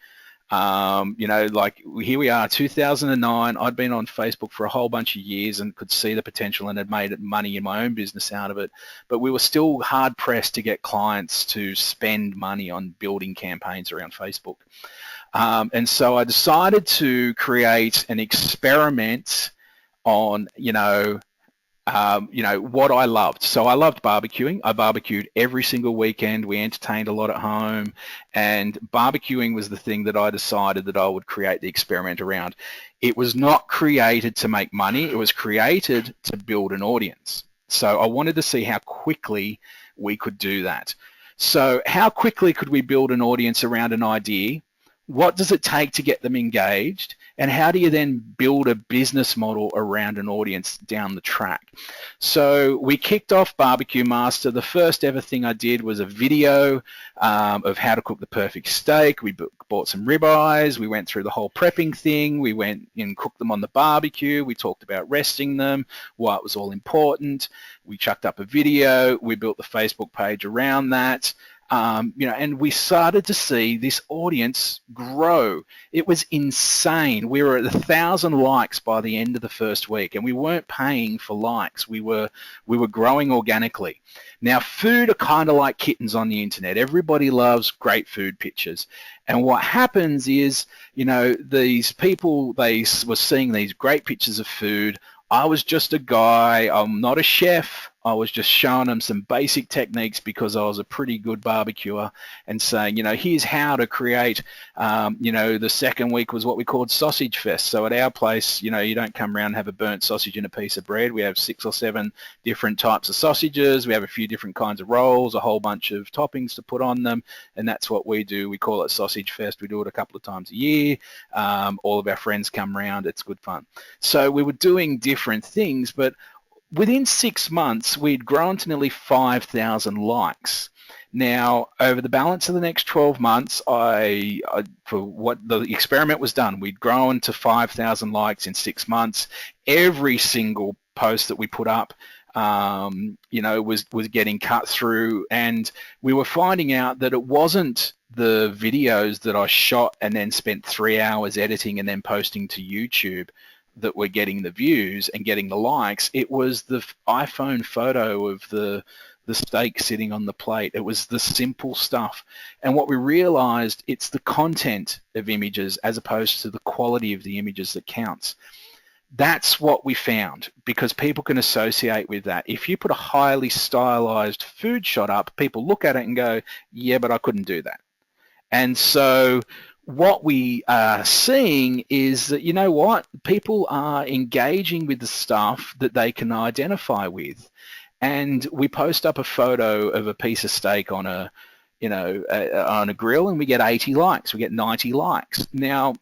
Like here we are, 2009, I'd been on Facebook for a whole bunch of years and could see the potential and had made money in my own business out of it, but we were still hard pressed to get clients to spend money on building campaigns around Facebook. And so I decided to create an experiment on, what I loved. So I loved barbecuing. I barbecued every single weekend. We entertained a lot at home, and barbecuing was the thing that I decided that I would create the experiment around. It was not created to make money. It was created to build an audience. So I wanted to see how quickly we could do that. So how quickly could we build an audience around an idea? What does it take to get them engaged? And how do you then build a business model around an audience down the track? So we kicked off Barbecue Master. The first ever thing I did was a video of how to cook the perfect steak. We bought some ribeyes. We went through the whole prepping thing. We went and cooked them on the barbecue. We talked about resting them, why it was all important. We chucked up a video. We built the Facebook page around that. And we started to see this audience grow. It was insane. We were at 1,000 likes by the end of the first week, and we weren't paying for likes. We were growing organically. Now, food are kind of like kittens on the internet. Everybody loves great food pictures. And what happens is, these people, they were seeing these great pictures of food. I was just a guy. I'm not a chef. I was just showing them some basic techniques because I was a pretty good barbecuer, and saying, here's how to create, the second week was what we called Sausage Fest. So at our place, you don't come around and have a burnt sausage and a piece of bread. We have 6 or 7 different types of sausages. We have a few different kinds of rolls, a whole bunch of toppings to put on them, and that's what we do. We call it Sausage Fest. We do it a couple of times a year. All of our friends come around. It's good fun. So we were doing different things, but within 6 months, we'd grown to nearly 5,000 likes. Now, over the balance of the next 12 months, for what the experiment was done, we'd grown to 5,000 likes in 6 months. Every single post that we put up, was getting cut through, and we were finding out that it wasn't the videos that I shot and then spent 3 hours editing and then posting to YouTube that were getting the views and getting the likes. It was the iPhone photo of the steak sitting on the plate. It was the simple stuff. And what we realized, it's the content of images as opposed to the quality of the images that counts. That's what we found, because people can associate with that. If you put a highly stylized food shot up, people look at it and go, yeah, but I couldn't do that. And so what we are seeing is that, you know what, people are engaging with the stuff that they can identify with. And we post up a photo of a piece of steak on a, on a grill, and we get 80 likes, we get 90 likes. Now,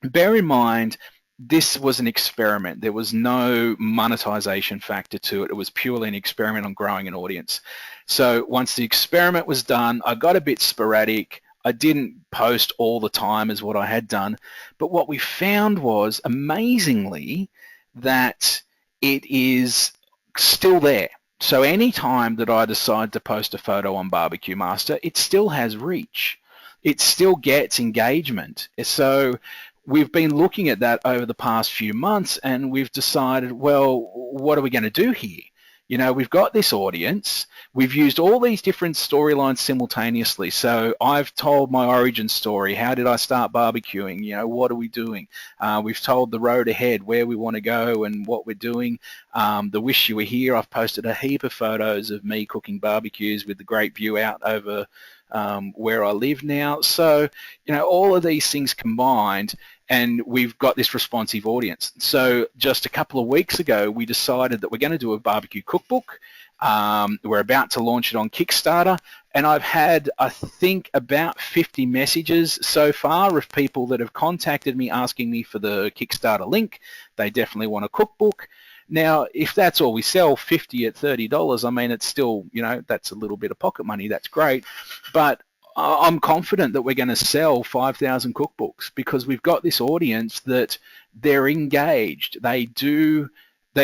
bear in mind, this was an experiment. There was no monetization factor to it. It was purely an experiment on growing an audience. So once the experiment was done, I got a bit sporadic. I didn't post all the time as what I had done. But what we found was, amazingly, that it is still there. So any time that I decide to post a photo on BBQ Master, it still has reach. It still gets engagement. So we've been looking at that over the past few months, and we've decided, well, what are we going to do here? You know, we've got this audience. We've used all these different storylines simultaneously. So I've told my origin story. How did I start barbecuing? You know, what are we doing? We've told the road ahead, where we want to go and what we're doing. The wish you were here. I've posted a heap of photos of me cooking barbecues with the great view out over where I live now. So, you know, all of these things combined, and we've got this responsive audience. So just a couple of weeks ago, we decided that we're going to do a barbecue cookbook. We're about to launch it on Kickstarter, and I've had, I think, about 50 messages so far of people that have contacted me asking me for the Kickstarter link. They definitely want a cookbook. Now, if that's all we sell, 50 at $30, I mean, it's still, you know, that's a little bit of pocket money. That's great. But I'm confident that we're going to sell 5,000 cookbooks, because we've got this audience that they're engaged. They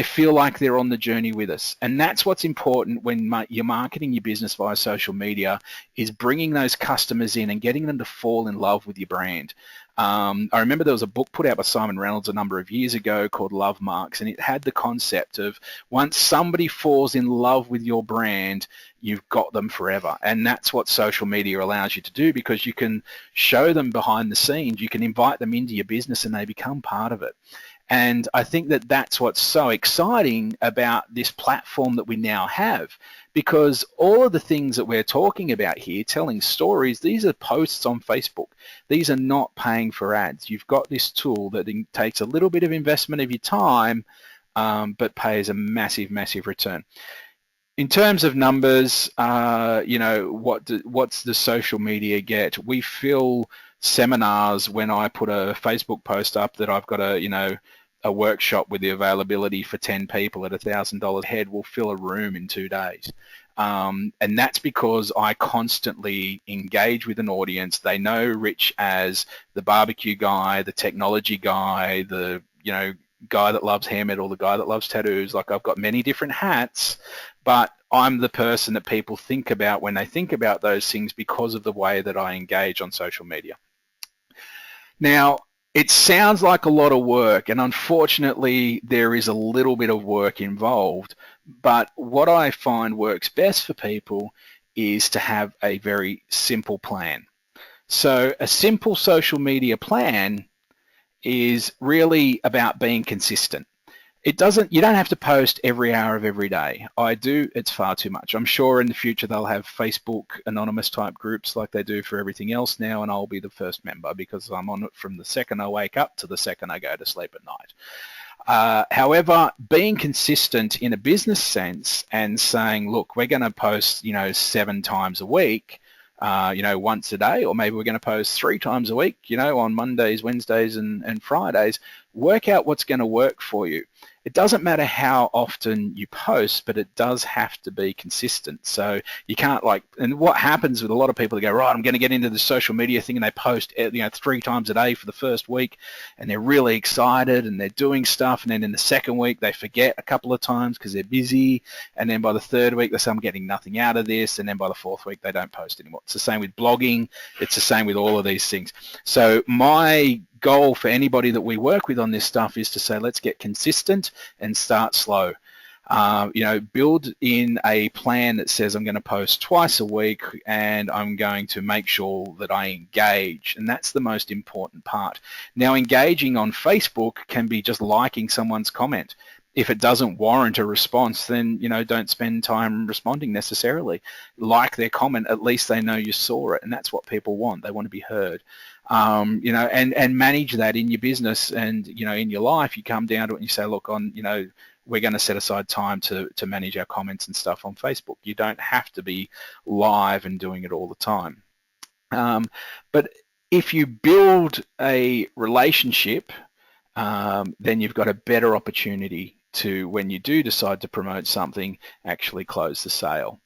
feel like they're on the journey with us. And that's what's important when you're marketing your business via social media, is bringing those customers in and getting them to fall in love with your brand. I remember there was a book put out by Simon Reynolds a number of years ago called Love Marks, and it had the concept of, once somebody falls in love with your brand, you've got them forever. And that's what social media allows you to do, because you can show them behind the scenes. You can invite them into your business and they become part of it. And I think that that's what's so exciting about this platform that we now have, because all of the things that we're talking about here, telling stories, these are posts on Facebook. These are not paying for ads. You've got this tool that takes a little bit of investment of your time, but pays a massive, massive return. In terms of numbers, you know, what's the social media get? We fill seminars when I put a Facebook post up that I've got a workshop with the availability for 10 people at $1,000 a head will fill a room in 2 days. And that's because I constantly engage with an audience. They know Rich as the barbecue guy, the technology guy, the, you know, guy that loves hair metal, the guy that loves tattoos. Like, I've got many different hats, but I'm the person that people think about when they think about those things, because of the way that I engage on social media. Now, it sounds like a lot of work, and unfortunately there is a little bit of work involved, but what I find works best for people is to have a very simple plan. So a simple social media plan is really about being consistent. You don't have to post every hour of every day. I do, it's far too much. I'm sure in the future they'll have Facebook anonymous type groups like they do for everything else now, and I'll be the first member, because I'm on it from the second I wake up to the second I go to sleep at night. However, being consistent in a business sense and saying, look, we're going to post, 7 times a week, once a day, or maybe we're going to post 3 times a week, on Mondays, Wednesdays, and Fridays. Work out what's going to work for you. it doesn't matter how often you post, but it does have to be consistent. So you can't and what happens with a lot of people, they go, right, I'm going to get into the social media thing, and they post 3 times a day for the first week, and they're really excited and they're doing stuff, and then in the second week they forget a couple of times because they're busy, and then by the third week they say, I'm getting nothing out of this, and then by the fourth week they don't post anymore. It's the same with blogging. It's the same with all of these things. So my goal for anybody that we work with on this stuff is to say, let's get consistent and start slow. Build in a plan that says I'm going to post twice a week, and I'm going to make sure that I engage, and that's the most important part. Now, engaging on Facebook can be just liking someone's comment. If it doesn't warrant a response, then don't spend time responding necessarily. Like their comment, at least they know you saw it, and that's what people want. They want to be heard. And manage that in your business and in your life. You come down to it and you say, look, we're going to set aside time to manage our comments and stuff on Facebook. You don't have to be live and doing it all the time. But if you build a relationship, then you've got a better opportunity to, when you do decide to promote something, actually close the sale.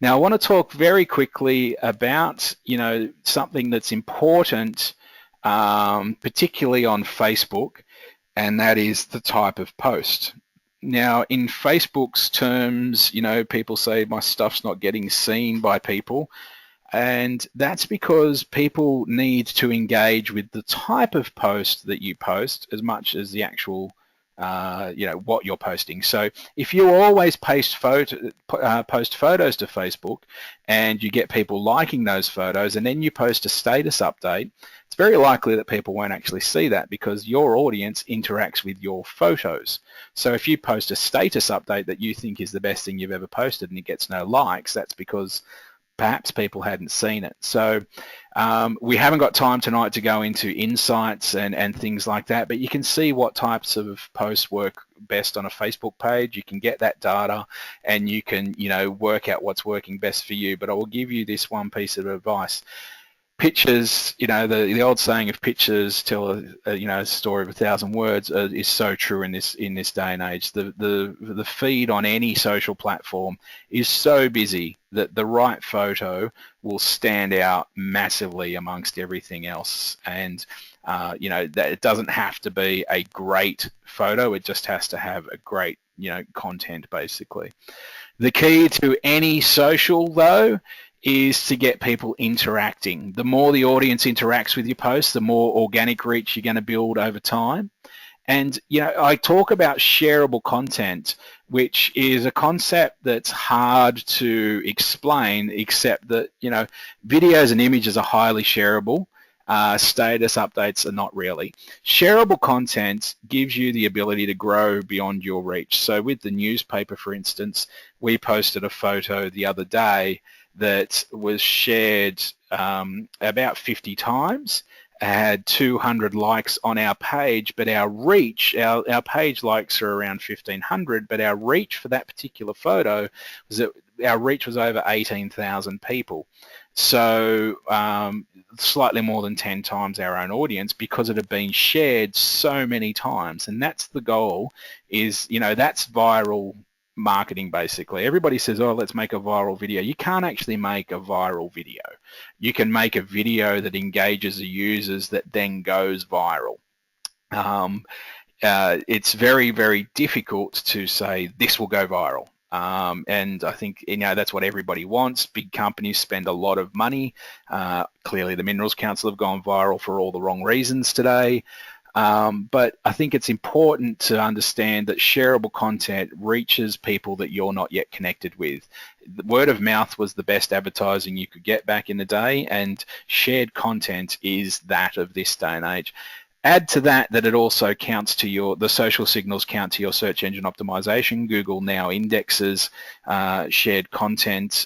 Now, I want to talk very quickly about, something that's important, particularly on Facebook, and that is the type of post. Now, in Facebook's terms, people say my stuff's not getting seen by people, and that's because people need to engage with the type of post that you post as much as the actual what you're posting. So if you always post photos to Facebook and you get people liking those photos, and then you post a status update, it's very likely that people won't actually see that because your audience interacts with your photos. So if you post a status update that you think is the best thing you've ever posted and it gets no likes, that's because perhaps people hadn't seen it. So we haven't got time tonight to go into insights and things like that, but you can see what types of posts work best on a Facebook page. You can get that data and you can, work out what's working best for you. But I will give you this one piece of advice. Pictures, the old saying of pictures tell a story of 1,000 words is so true in this day and age. The feed on any social platform is so busy that the right photo will stand out massively amongst everything else. And that it doesn't have to be a great photo; it just has to have a great content, basically. The key to any social, though, is to get people interacting. The more the audience interacts with your posts, the more organic reach you're going to build over time. And, I talk about shareable content, which is a concept that's hard to explain, except that, videos and images are highly shareable. Status updates are not really. Shareable content gives you the ability to grow beyond your reach. So with the newspaper, for instance, we posted a photo the other day that was shared about 50 times, had 200 likes on our page, but our reach, our page likes are around 1,500, but our reach for that particular photo was that our reach was over 18,000 people. So slightly more than 10 times our own audience because it had been shared so many times. And that's the goal, is, that's viral marketing, basically. Everybody says, oh, let's make a viral video. You can't actually make a viral video. You can make a video that engages the users that then goes viral. It's very, very difficult to say this will go viral. And I think, that's what everybody wants. Big companies spend a lot of money. Clearly, the Minerals Council have gone viral for all the wrong reasons today. But I think it's important to understand that shareable content reaches people that you're not yet connected with. The word of mouth was the best advertising you could get back in the day, and shared content is that of this day and age. Add to that it also counts to the social signals count to your search engine optimization. Google now indexes shared content,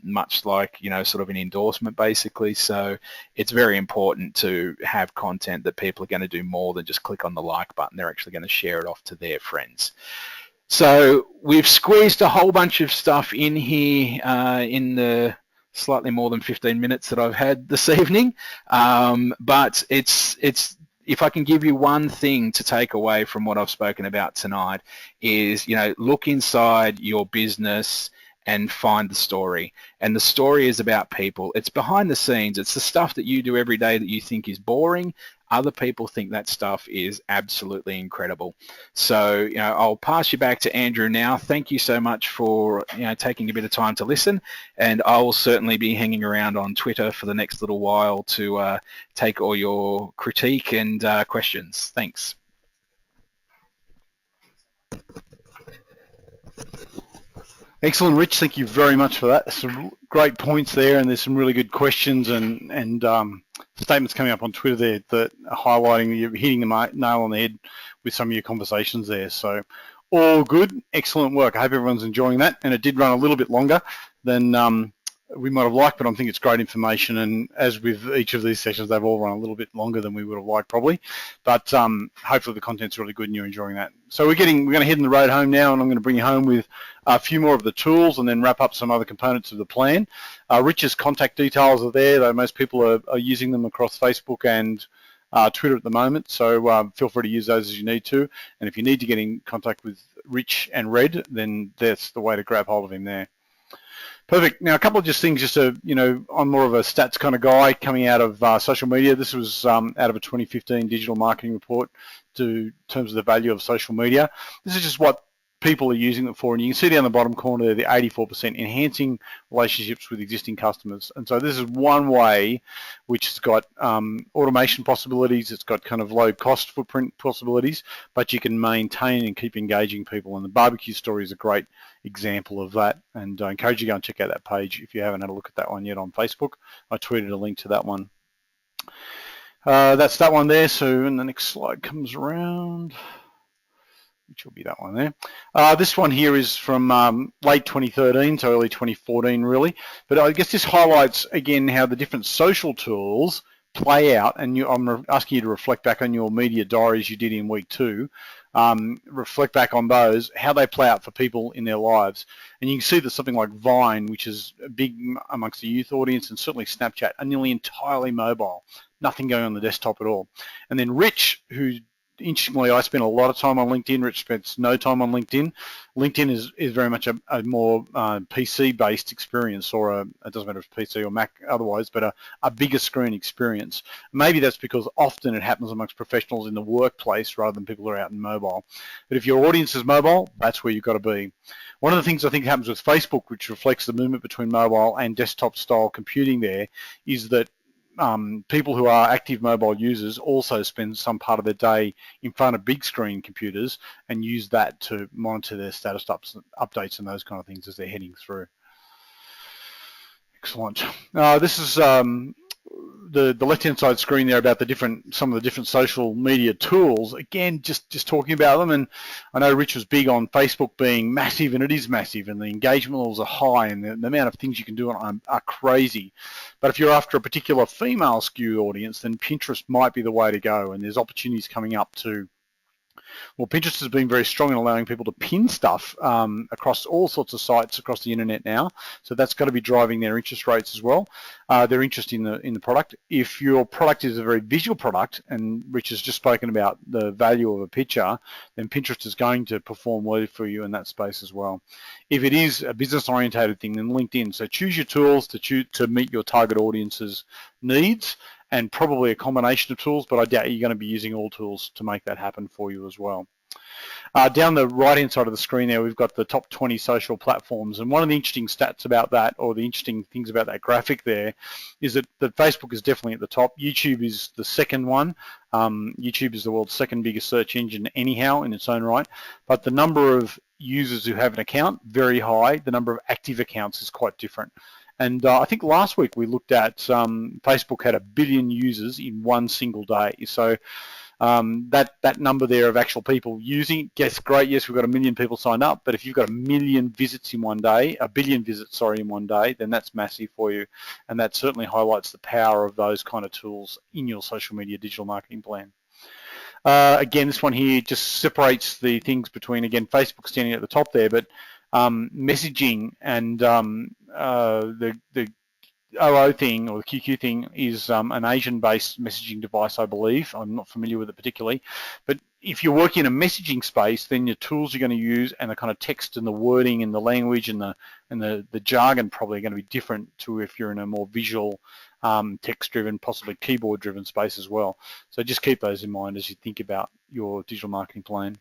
much like, sort of an endorsement, basically. So it's very important to have content that people are going to do more than just click on the like button. They're actually going to share it off to their friends. So we've squeezed a whole bunch of stuff in here in the slightly more than 15 minutes that I've had this evening, but it's if I can give you one thing to take away from what I've spoken about tonight is, look inside your business and find the story. And the story is about people. It's behind the scenes. It's the stuff that you do every day that you think is boring. Other people think that stuff is absolutely incredible. So, I'll pass you back to Andrew now. Thank you so much for, taking a bit of time to listen. And I will certainly be hanging around on Twitter for the next little while to take all your critique and questions. Thanks. Excellent, Rich. Thank you very much for that. Some great points there, and there's some really good questions and statements coming up on Twitter there that are highlighting you're hitting the nail on the head with some of your conversations there. So all good, excellent work. I hope everyone's enjoying that, and it did run a little bit longer than we might have liked, but I think it's great information, and as with each of these sessions, they've all run a little bit longer than we would have liked probably, but hopefully the content's really good and you're enjoying that. So we're going to head on the road home now, and I'm going to bring you home with a few more of the tools and then wrap up some other components of the plan. Rich's contact details are there, though most people are using them across Facebook and Twitter at the moment, so feel free to use those as you need to, and if you need to get in contact with Rich and Red, then that's the way to grab hold of him there. Perfect. Now, a couple of just things, just I'm more of a stats kind of guy coming out of social media. This was out of a 2015 digital marketing report in terms of the value of social media. This is just what people are using it for, and you can see down the bottom corner there, the 84% enhancing relationships with existing customers. And so this is one way which has got automation possibilities, it's got kind of low cost footprint possibilities, but you can maintain and keep engaging people, and the barbecue story is a great example of that, and I encourage you to go and check out that page if you haven't had a look at that one yet on Facebook. I tweeted a link to that one. That's that one there, so when the next slide comes around, which will be that one there. This one here is from late 2013 to early 2014 really, but I guess this highlights again how the different social tools play out, and I'm asking you to reflect back on your media diaries you did in week 2, reflect back on those, how they play out for people in their lives. And you can see that something like Vine, which is big amongst the youth audience, and certainly Snapchat, are nearly entirely mobile, nothing going on the desktop at all. And then Rich, who interestingly, I spent a lot of time on LinkedIn. Rich spends no time on LinkedIn. LinkedIn is very much a more PC-based experience, or it doesn't matter if it's PC or Mac otherwise, but a bigger screen experience. Maybe that's because often it happens amongst professionals in the workplace rather than people who are out in mobile. But if your audience is mobile, that's where you've got to be. One of the things I think happens with Facebook, which reflects the movement between mobile and desktop-style computing there, is that people who are active mobile users also spend some part of their day in front of big screen computers and use that to monitor their status updates and those kind of things as they're heading through. Excellent. This is the left-hand side screen there about some of the different social media tools. Again, just talking about them, and I know Rich was big on Facebook being massive, and it is massive, and the engagement levels are high, and the amount of things you can do on it are crazy. But if you're after a particular female skew audience, then Pinterest might be the way to go, and there's opportunities coming up to. Well, Pinterest has been very strong in allowing people to pin stuff across all sorts of sites across the internet now, so that's got to be driving their interest rates as well, their interest in the product. If your product is a very visual product, and Rich has just spoken about the value of a picture, then Pinterest is going to perform well for you in that space as well. If it is a business-orientated thing, then LinkedIn. So choose your tools to meet your target audience's needs, and probably a combination of tools, but I doubt you're going to be using all tools to make that happen for you as well. Down the right-hand side of the screen there, we've got the top 20 social platforms, and one of the interesting stats about that, or the interesting things about that graphic there, is that Facebook is definitely at the top. YouTube is the second one. YouTube is the world's second biggest search engine anyhow in its own right, but the number of users who have an account, very high. The number of active accounts is quite different. And I think last week we looked at Facebook had 1 billion users in one single day. So that number there of actual people using, yes, great, yes, we've got 1 million people signed up, but if you've got 1 million visits in one day, 1 billion visits, sorry, in one day, then that's massive for you. And that certainly highlights the power of those kind of tools in your social media digital marketing plan. Again, this one here just separates the things between, again, Facebook standing at the top there, but messaging and the OO thing or the QQ thing is an Asian-based messaging device, I believe. I'm not familiar with it particularly, but if you're working in a messaging space, then your tools you're going to use and the kind of text and the wording and the language and the jargon probably are going to be different to if you're in a more visual, text-driven, possibly keyboard-driven space as well. So just keep those in mind as you think about your digital marketing plan.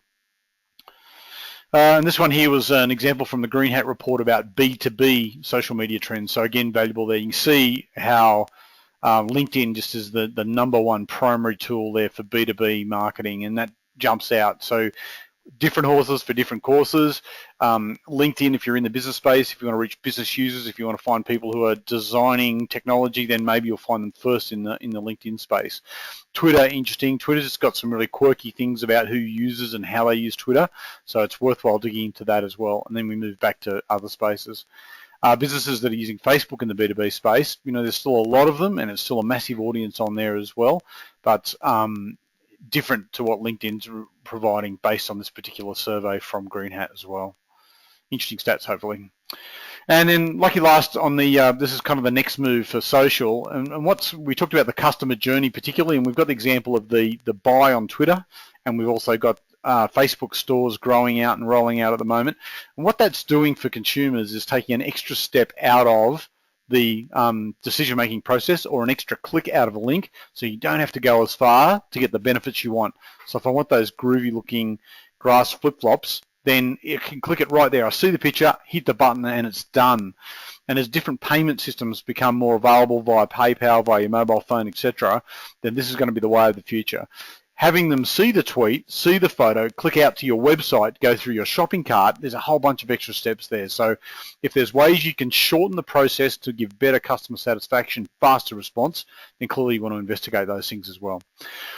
And this one here was an example from the Green Hat report about B2B social media trends. So again, valuable there. You can see how LinkedIn just is the #1 primary tool there for B2B marketing, and that jumps out. So different horses for different courses. LinkedIn, if you're in the business space, if you want to reach business users, if you want to find people who are designing technology, then maybe you'll find them first in the LinkedIn space. Twitter, interesting. Twitter's got some really quirky things about who uses and how they use Twitter, so it's worthwhile digging into that as well. And then we move back to other spaces. Businesses that are using Facebook in the B2B space, there's still a lot of them, and it's still a massive audience on there as well, but different to what LinkedIn's providing based on this particular survey from Green Hat as well. Interesting stats, hopefully. And then lucky last on the, this is kind of the next move for social, and we talked about the customer journey particularly, and we've got the example of the buy on Twitter, and we've also got Facebook stores growing out and rolling out at the moment. And what that's doing for consumers is taking an extra step out of the decision-making process or an extra click out of a link, so you don't have to go as far to get the benefits you want. So if I want those groovy-looking grass flip-flops, then you can click it right there. I see the picture, hit the button, and it's done. And as different payment systems become more available via PayPal, via your mobile phone, etc., then this is going to be the way of the future. Having them see the tweet, see the photo, click out to your website, go through your shopping cart, there's a whole bunch of extra steps there. So if there's ways you can shorten the process to give better customer satisfaction, faster response, then clearly you want to investigate those things as well.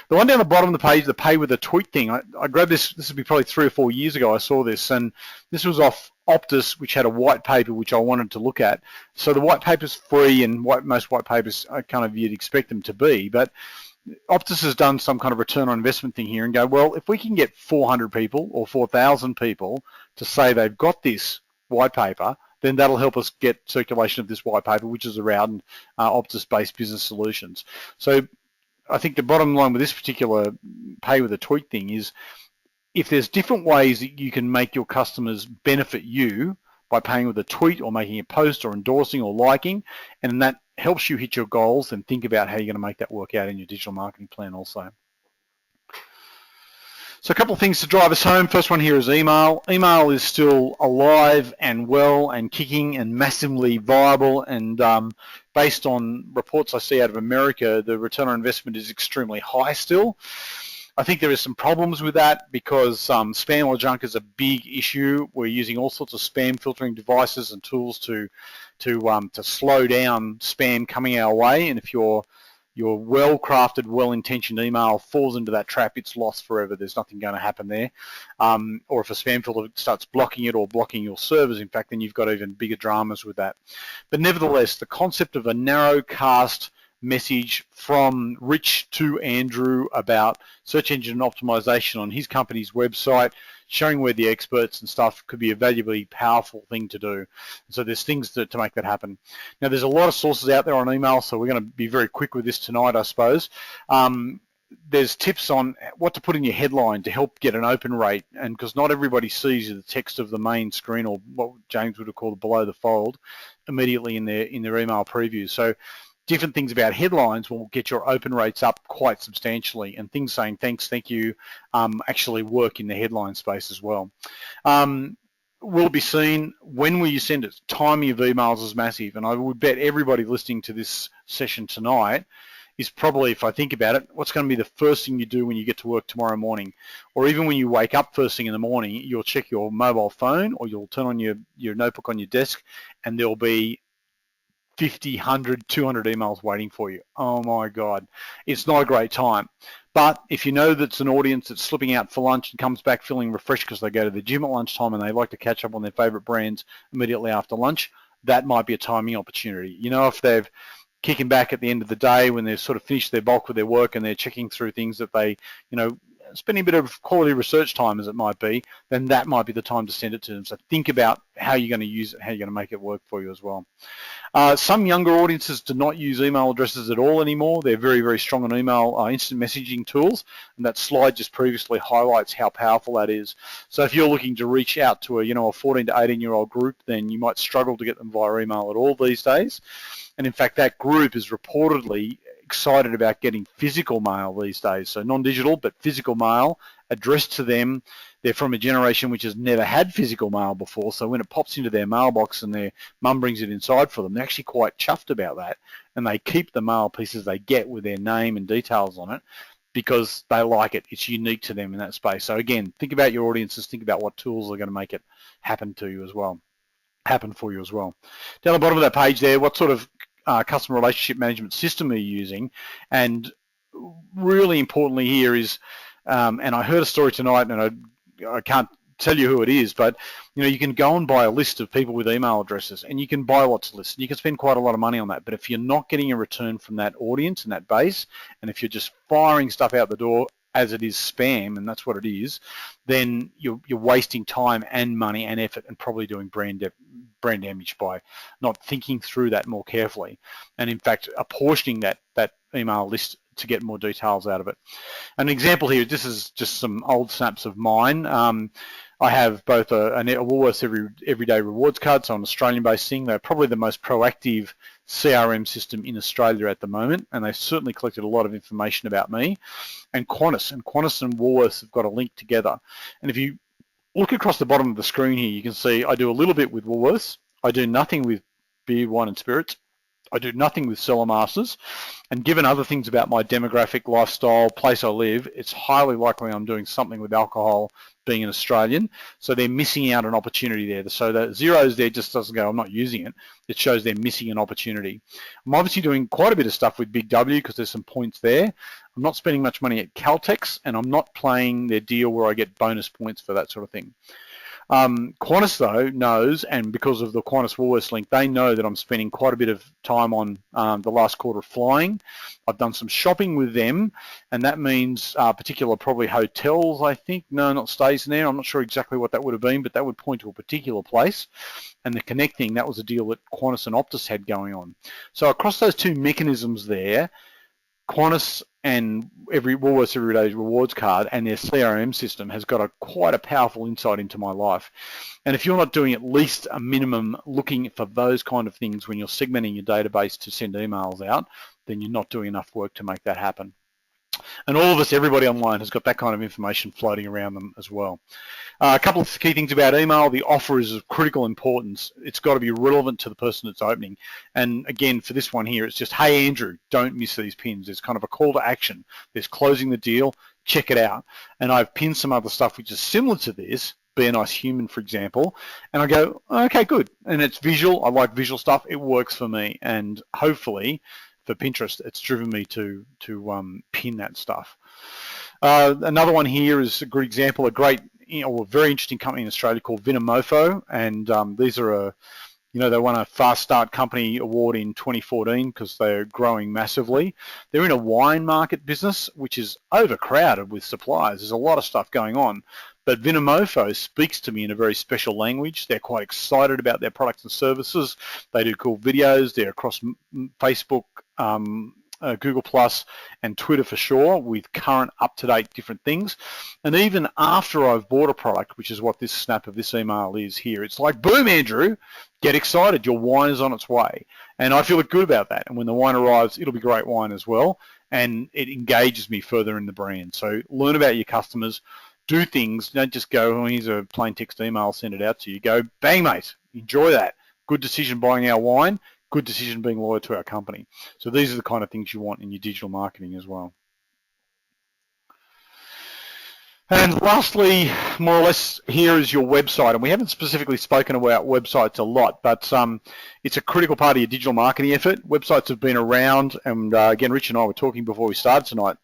The one down the bottom of the page, the pay with a tweet thing, I grabbed this would be probably 3 or 4 years ago I saw this, and this was off Optus, which had a white paper which I wanted to look at. So the white paper's free, and most white papers are kind of you'd expect them to be, but Optus has done some kind of return on investment thing here and go, well, if we can get 400 people or 4,000 people to say they've got this white paper, then that'll help us get circulation of this white paper, which is around Optus-based business solutions. So I think the bottom line with this particular pay with a tweet thing is if there's different ways that you can make your customers benefit you by paying with a tweet or making a post or endorsing or liking, and that helps you hit your goals, and think about how you're going to make that work out in your digital marketing plan also. So a couple of things to drive us home. First one here is email. Email is still alive and well and kicking and massively viable, and based on reports I see out of America, the return on investment is extremely high still. I think there is some problems with that because spam or junk is a big issue. We're using all sorts of spam filtering devices and tools to slow down spam coming our way, and if your well-crafted, well-intentioned email falls into that trap, it's lost forever. There's nothing going to happen there. Or if a spam filter starts blocking it or blocking your servers, in fact, then you've got even bigger dramas with that. But nevertheless, the concept of a narrow cast message from Rich to Andrew about search engine optimization on his company's website, showing where the experts and stuff could be a valuably powerful thing to do. So there's things to make that happen. Now there's a lot of sources out there on email, so we're going to be very quick with this tonight, I suppose. There's tips on what to put in your headline to help get an open rate, and because not everybody sees the text of the main screen, or what James would have called below the fold, immediately in their email preview. So different things about headlines will get your open rates up quite substantially, and things saying thanks, thank you actually work in the headline space as well. Will be seen, when will you send it? Timing of emails is massive, and I would bet everybody listening to this session tonight is probably, if I think about it, what's going to be the first thing you do when you get to work tomorrow morning, or even when you wake up first thing in the morning, you'll check your mobile phone or you'll turn on your notebook on your desk, and there'll be 50, 100, 200 emails waiting for you. Oh my God, it's not a great time. But if you know that's an audience that's slipping out for lunch and comes back feeling refreshed because they go to the gym at lunchtime and they like to catch up on their favorite brands immediately after lunch, that might be a timing opportunity. You know, if they've kicking back at the end of the day when they've sort of finished their bulk of their work and they're checking through things that they, spending a bit of quality research time, as it might be, then that might be the time to send it to them. So think about how you're going to use it, how you're going to make it work for you as well. Some younger audiences do not use email addresses at all anymore. They're very, very strong on email instant messaging tools, and that slide just previously highlights how powerful that is. So if you're looking to reach out to a 14 to 18-year-old group, then you might struggle to get them via email at all these days. And in fact, that group is reportedly excited about getting physical mail these days. So non-digital, but physical mail addressed to them. They're from a generation which has never had physical mail before, so when it pops into their mailbox and their mum brings it inside for them, they're actually quite chuffed about that, and they keep the mail pieces they get with their name and details on it because they like it. It's unique to them in that space. So again, think about your audiences, think about what tools are going to make it happen for you as well. Down the bottom of that page there, what sort of customer relationship management system are you using? And really importantly here is, and I heard a story tonight, and I can't tell you who it is, but you can go and buy a list of people with email addresses, and you can buy lots of lists, and you can spend quite a lot of money on that. But if you're not getting a return from that audience and that base, and if you're just firing stuff out the door as it is spam, and that's what it is, then you're wasting time and money and effort, and probably doing brand damage by not thinking through that more carefully, and in fact apportioning that email list to get more details out of it. An example here, this is just some old snaps of mine. I have both a Woolworths everyday rewards card, so an Australian-based thing. They're probably the most proactive CRM system in Australia at the moment, and they've certainly collected a lot of information about me. And Qantas and Woolworths have got a link together. And if you look across the bottom of the screen here, you can see I do a little bit with Woolworths. I do nothing with beer, wine and spirits. I do nothing with seller masters, and given other things about my demographic, lifestyle, place I live, it's highly likely I'm doing something with alcohol, being an Australian, so they're missing out an opportunity there. So the zeros there just doesn't go, I'm not using it. It shows they're missing an opportunity. I'm obviously doing quite a bit of stuff with Big W because there's some points there. I'm not spending much money at Caltex, and I'm not playing their deal where I get bonus points for that sort of thing. Qantas, though, knows, and because of the Qantas Woolworths link, they know that I'm spending quite a bit of time on the last quarter flying. I've done some shopping with them, and that means particular probably hotels, I think. No, not stays in there. I'm not sure exactly what that would have been, but that would point to a particular place. And the connecting, that was a deal that Qantas and Optus had going on. So across those two mechanisms there, Qantas and Woolworths Everyday Rewards card and their CRM system has got quite a powerful insight into my life. And if you're not doing at least a minimum looking for those kind of things when you're segmenting your database to send emails out, then you're not doing enough work to make that happen. And all of us, everybody online has got that kind of information floating around them as well. A couple of key things about email. The offer is of critical importance. It's got to be relevant to the person that's opening. And again, for this one here, it's just, hey, Andrew, don't miss these pins. There's kind of a call to action. There's closing the deal. Check it out. And I've pinned some other stuff which is similar to this. Be a nice human, for example. And I go, okay, good. And it's visual. I like visual stuff. It works for me. And hopefully, for Pinterest, it's driven me to pin that stuff. Another one here is a good example, a great, a very interesting company in Australia called Vinomofo, and these are they won a Fast Start Company Award in 2014 because they're growing massively. They're in a wine market business, which is overcrowded with suppliers. There's a lot of stuff going on. But Vinomofo speaks to me in a very special language. They're quite excited about their products and services. They do cool videos. They're across Facebook, Google Plus, and Twitter for sure, with current, up-to-date different things. And even after I've bought a product, which is what this snap of this email is here, it's like, boom, Andrew, get excited. Your wine is on its way. And I feel good about that. And when the wine arrives, it'll be great wine as well. And it engages me further in the brand. So learn about your customers. Do things. Don't just go, oh, here's a plain text email, send it out to you. Go, bang, mate, enjoy that. Good decision buying our wine. Good decision being loyal to our company. So these are the kind of things you want in your digital marketing as well. And lastly, more or less, here is your website. And we haven't specifically spoken about websites a lot, but it's a critical part of your digital marketing effort. Websites have been around, and again, Rich and I were talking before we started tonight.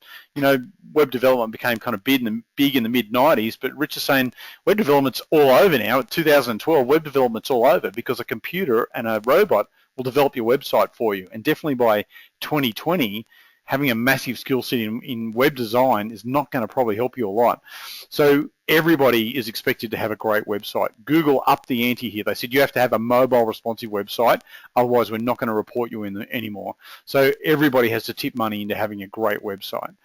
Web development became kind of big in the mid-90s, but Rich is saying web development's all over now. At 2012, web development's all over because a computer and a robot will develop your website for you. And definitely by 2020, having a massive skill set in web design is not going to probably help you a lot. So everybody is expected to have a great website. Google upped the ante here. They said you have to have a mobile responsive website, otherwise we're not going to report you in anymore. So everybody has to tip money into having a great website.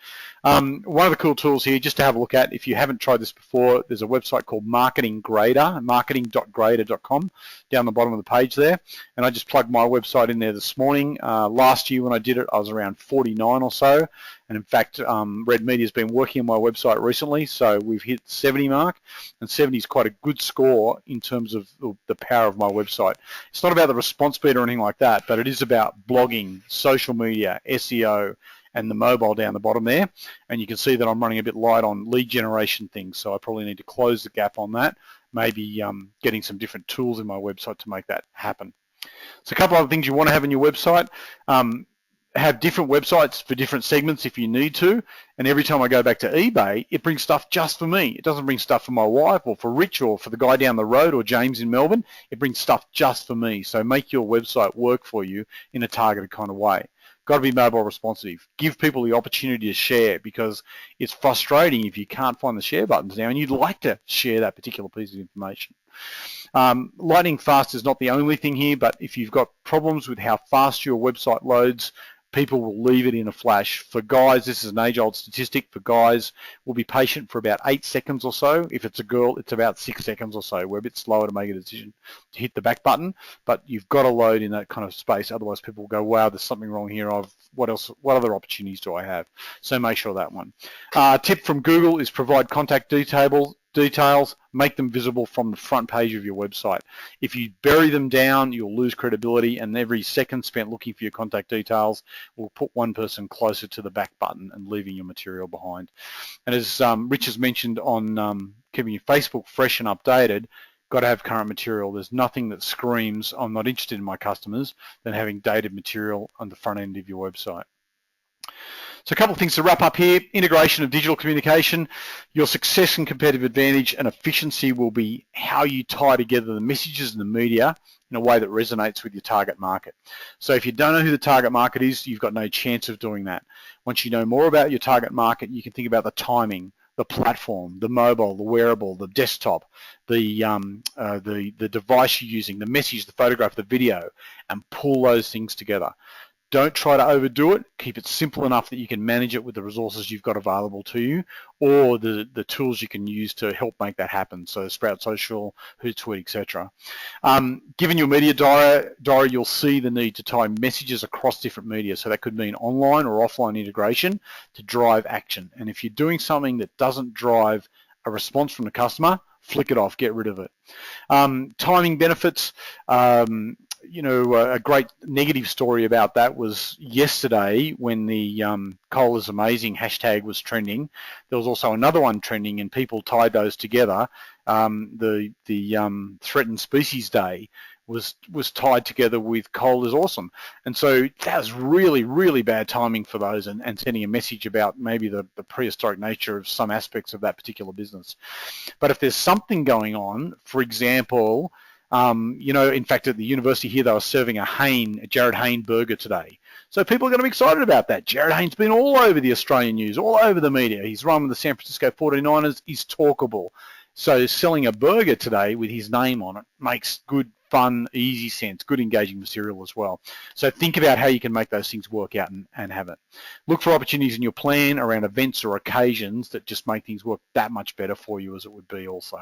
One of the cool tools here, just to have a look at, if you haven't tried this before, there's a website called Marketing Grader, marketing.grader.com, down the bottom of the page there. And I just plugged my website in there this morning. Last year when I did it, I was around 49 or so. And in fact, Red Media has been working on my website recently, so we've hit 70 mark, and 70 is quite a good score in terms of the power of my website. It's not about the response speed or anything like that, but it is about blogging, social media, SEO, and the mobile down the bottom there. And you can see that I'm running a bit light on lead generation things, so I probably need to close the gap on that, maybe getting some different tools in my website to make that happen. So a couple other things you want to have in your website. Have different websites for different segments if you need to, and every time I go back to eBay, it brings stuff just for me. It doesn't bring stuff for my wife or for Rich or for the guy down the road or James in Melbourne. It brings stuff just for me. So make your website work for you in a targeted kind of way. Got to be mobile responsive. Give people the opportunity to share, because it's frustrating if you can't find the share buttons now and you'd like to share that particular piece of information. Lightning fast is not the only thing here, but if you've got problems with how fast your website loads, people will leave it in a flash. For guys, this is an age-old statistic. For guys, we'll be patient for about 8 seconds or so. If it's a girl, it's about 6 seconds or so. We're a bit slower to make a decision to hit the back button, but you've got to load in that kind of space. Otherwise, people will go, wow, there's something wrong here. What else? What other opportunities do I have? So make sure that one. Tip from Google is provide contact details, make them visible from the front page of your website. If you bury them down, you'll lose credibility, and every second spent looking for your contact details will put one person closer to the back button and leaving your material behind. And as Rich has mentioned on keeping your Facebook fresh and updated, got to have current material. There's nothing that screams, I'm not interested in my customers, than having dated material on the front end of your website. So a couple of things to wrap up here. Integration of digital communication. Your success and competitive advantage and efficiency will be how you tie together the messages and the media in a way that resonates with your target market. So if you don't know who the target market is, you've got no chance of doing that. Once you know more about your target market, you can think about the timing, the platform, the mobile, the wearable, the desktop, the device you're using, the message, the photograph, the video, and pull those things together. Don't try to overdo it. Keep it simple enough that you can manage it with the resources you've got available to you, or the tools you can use to help make that happen. So Sprout Social, Hootsuite, etc. Given your media diary, you'll see the need to tie messages across different media. So that could mean online or offline integration to drive action. And if you're doing something that doesn't drive a response from the customer, flick it off, get rid of it. Timing benefits. A great negative story about that was yesterday when the coal is amazing hashtag was trending. There was also another one trending, and people tied those together. The Threatened Species Day was tied together with coal is awesome. And so that was really, really bad timing for those, and sending a message about maybe the prehistoric nature of some aspects of that particular business. But if there's something going on, for example, in fact, at the university here, they were serving a Jared Hayne burger today. So people are going to be excited about that. Jared Hayne's been all over the Australian news, all over the media. He's run with the San Francisco 49ers. He's talkable. So selling a burger today with his name on it makes good, fun, easy sense, good engaging material as well. So think about how you can make those things work out and have it. Look for opportunities in your plan around events or occasions that just make things work that much better for you as it would be also.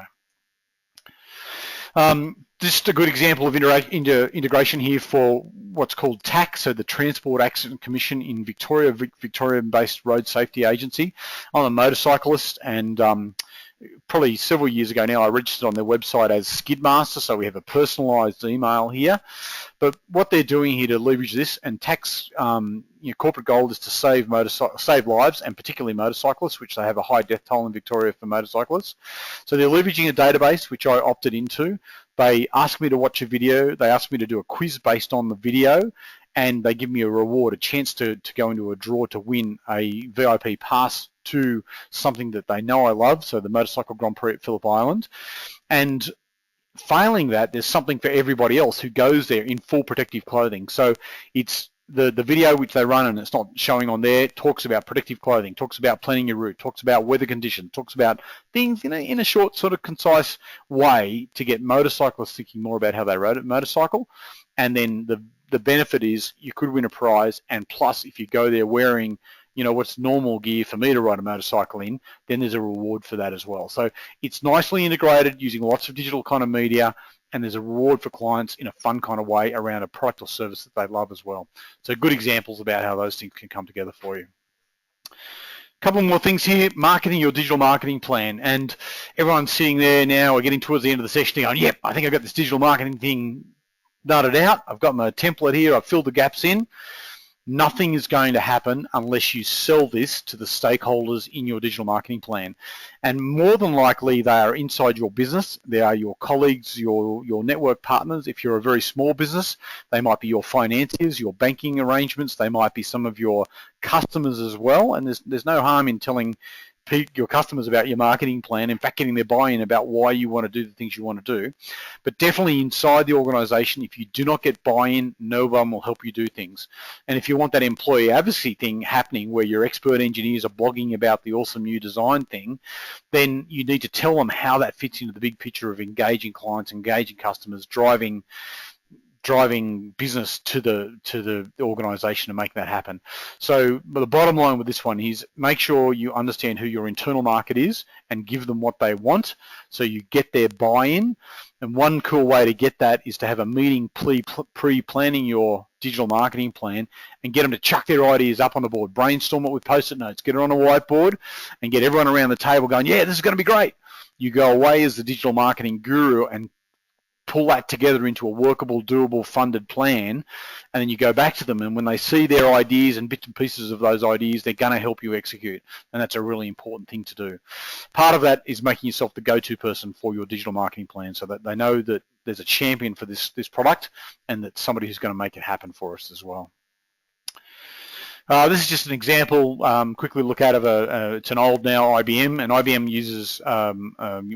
Just a good example of integration here for what's called TAC, so the Transport Accident Commission in Victoria, Victorian-based road safety agency. I'm a motorcyclist, and probably several years ago now I registered on their website as Skidmaster, so we have a personalised email here. But what they're doing here to leverage this, and TAC's corporate goal is to save lives, and particularly motorcyclists, which they have a high death toll in Victoria for motorcyclists. So they're leveraging a database, which I opted into. They asked me to watch a video. They asked me to do a quiz based on the video, and they give me a reward, a chance to go into a draw to win a VIP pass to something that they know I love, so the Motorcycle Grand Prix at Phillip Island. And failing that, there's something for everybody else who goes there in full protective clothing. So it's the video which they run, and it's not showing on there, talks about protective clothing, talks about planning your route, talks about weather conditions, talks about things in a short, sort of concise way to get motorcyclists thinking more about how they rode a motorcycle. And then the benefit is you could win a prize, and plus if you go there wearing what's normal gear for me to ride a motorcycle in, then there's a reward for that as well. So it's nicely integrated using lots of digital kind of media, and there's a reward for clients in a fun kind of way around a product or service that they love as well. So good examples about how those things can come together for you. A couple more things here, marketing your digital marketing plan. And everyone's sitting there now, we're getting towards the end of the session going, yep, I think I've got this digital marketing thing nutted out. I've got my template here, I've filled the gaps in. Nothing is going to happen unless you sell this to the stakeholders in your digital marketing plan. And more than likely, they are inside your business. They are your colleagues, your network partners. If you're a very small business, they might be your financiers, your banking arrangements. They might be some of your customers as well. And there's no harm in telling your customers about your marketing plan, in fact getting their buy-in about why you want to do the things you want to do. But definitely inside the organization, if you do not get buy-in, no one will help you do things. And if you want that employee advocacy thing happening where your expert engineers are blogging about the awesome new design thing, then you need to tell them how that fits into the big picture of engaging clients, engaging customers, driving business to the organization to make that happen. So the bottom line with this one is make sure you understand who your internal market is and give them what they want so you get their buy-in. And one cool way to get that is to have a meeting pre-planning your digital marketing plan and get them to chuck their ideas up on the board, brainstorm it with post-it notes, get it on a whiteboard and get everyone around the table going, yeah, this is going to be great. You go away as the digital marketing guru and pull that together into a workable, doable, funded plan, and then you go back to them, and when they see their ideas and bits and pieces of those ideas, they're going to help you execute, and that's a really important thing to do. Part of that is making yourself the go-to person for your digital marketing plan so that they know that there's a champion for this product and that somebody who's going to make it happen for us as well. This is just an example, quickly look out of it's an old now IBM, and IBM uses,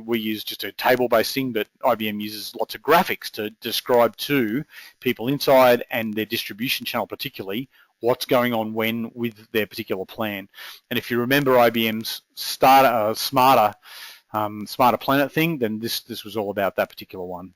we use just a table-based thing, but IBM uses lots of graphics to describe to people inside and their distribution channel particularly what's going on when with their particular plan. And if you remember IBM's Smarter Planet thing, then this was all about that particular one.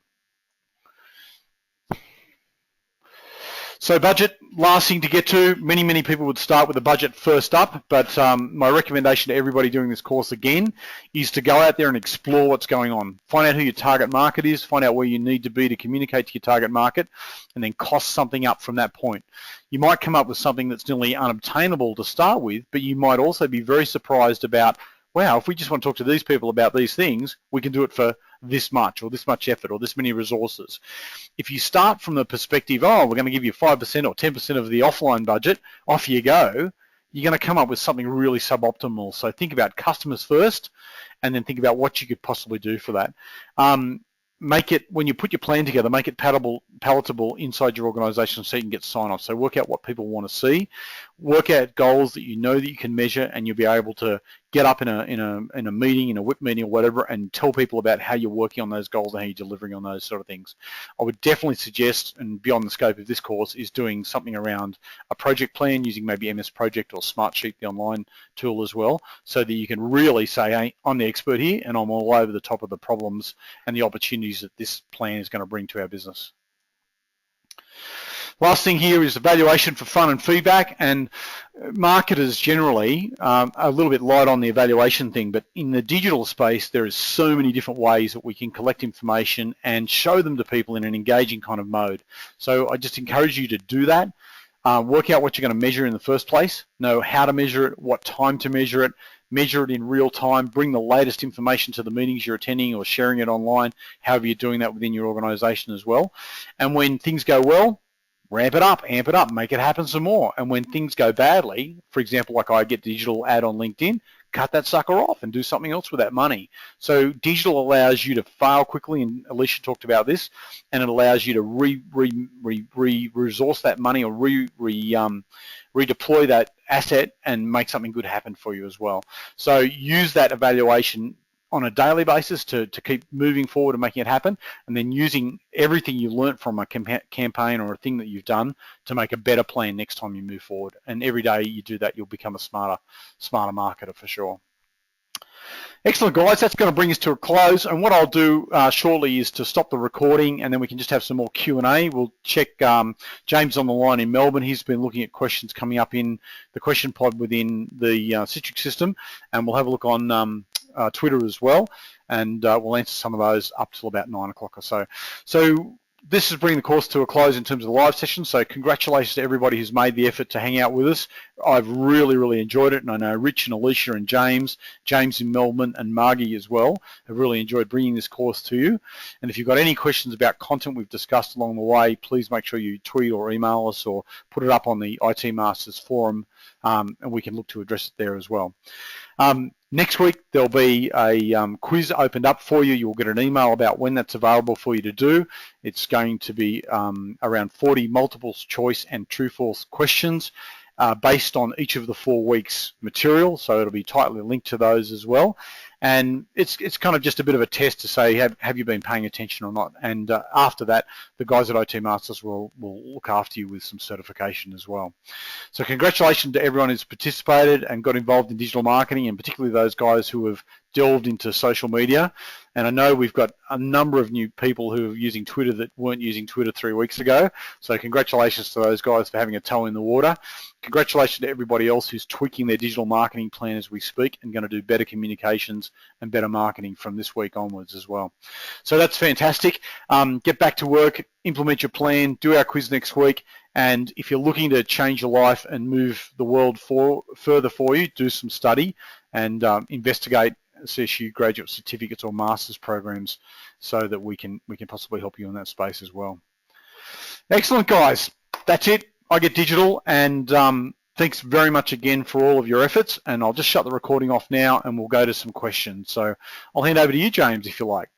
So budget, last thing to get to, many people would start with the budget first up, but my recommendation to everybody doing this course again is to go out there and explore what's going on. Find out who your target market is, find out where you need to be to communicate to your target market, and then cost something up from that point. You might come up with something that's nearly unobtainable to start with, but you might also be very surprised about, wow, if we just want to talk to these people about these things, we can do it for this much or this much effort or this many resources. If you start from the perspective, oh, we're going to give you 5% or 10% of the offline budget, off you go, you're going to come up with something really suboptimal. So think about customers first and then think about what you could possibly do for that. Make it, when you put your plan together, make it palatable inside your organization so you can get sign-off. So work out what people want to see, work out goals that you know that you can measure, and you'll be able to get up in a meeting, in a whip meeting or whatever, and tell people about how you're working on those goals and how you're delivering on those sort of things. I would definitely suggest, and beyond the scope of this course, is doing something around a project plan using maybe MS Project or Smartsheet, the online tool as well, so that you can really say, hey, I'm the expert here and I'm all over the top of the problems and the opportunities that this plan is going to bring to our business. Last thing here is evaluation for fun and feedback, and marketers generally a little bit light on the evaluation thing, but in the digital space there is so many different ways that we can collect information and show them to people in an engaging kind of mode. So I just encourage you to do that. Work out what you're going to measure in the first place, know how to measure it, what time to measure it in real time, bring the latest information to the meetings you're attending or sharing it online, however you're doing that within your organization as well. And when things go well, ramp it up, amp it up, make it happen some more. And when things go badly, for example, like I get digital ad on LinkedIn, cut that sucker off and do something else with that money. So digital allows you to fail quickly, and Alicia talked about this, and it allows you to resource that money or redeploy that asset and make something good happen for you as well. So use that evaluation on a daily basis to keep moving forward and making it happen, and then using everything you learnt from a campaign or a thing that you've done to make a better plan next time you move forward. And every day you do that, you'll become a smarter marketer for sure. Excellent, guys. That's going to bring us to a close. And what I'll do shortly is to stop the recording, and then we can just have some more Q&A. We'll check James on the line in Melbourne. He's been looking at questions coming up in the question pod within the Citrix system, and we'll have a look on Twitter as well, and we'll answer some of those up till about 9 o'clock or so. So this is bringing the course to a close in terms of the live session, so congratulations to everybody who's made the effort to hang out with us. I've really enjoyed it, and I know Rich and Alicia and James in Melbourne, and Margie as well have really enjoyed bringing this course to you. And if you've got any questions about content we've discussed along the way, please make sure you tweet or email us or put it up on the IT Masters forum, and we can look to address it there as well. Next week, there'll be a quiz opened up for you. You'll get an email about when that's available for you to do. It's going to be around 40 multiple choice and true-false questions based on each of the 4 weeks' material, so it'll be tightly linked to those as well. And it's kind of just a bit of a test to say, have you been paying attention or not? And after that, the guys at IT Masters will look after you with some certification as well. So congratulations to everyone who's participated and got involved in digital marketing, and particularly those guys who have delved into social media. And I know we've got a number of new people who are using Twitter that weren't using Twitter 3 weeks ago. So congratulations to those guys for having a toe in the water. Congratulations to everybody else who's tweaking their digital marketing plan as we speak and going to do better communications and better marketing from this week onwards as well. So that's fantastic. Get back to work, implement your plan, do our quiz next week. And if you're looking to change your life and move the world further for you, do some study and investigate CSU graduate certificates or master's programs so that we can possibly help you in that space as well. Excellent, guys. That's it. I Get Digital, and thanks very much again for all of your efforts, and I'll just shut the recording off now and we'll go to some questions. So I'll hand over to you, James, if you like.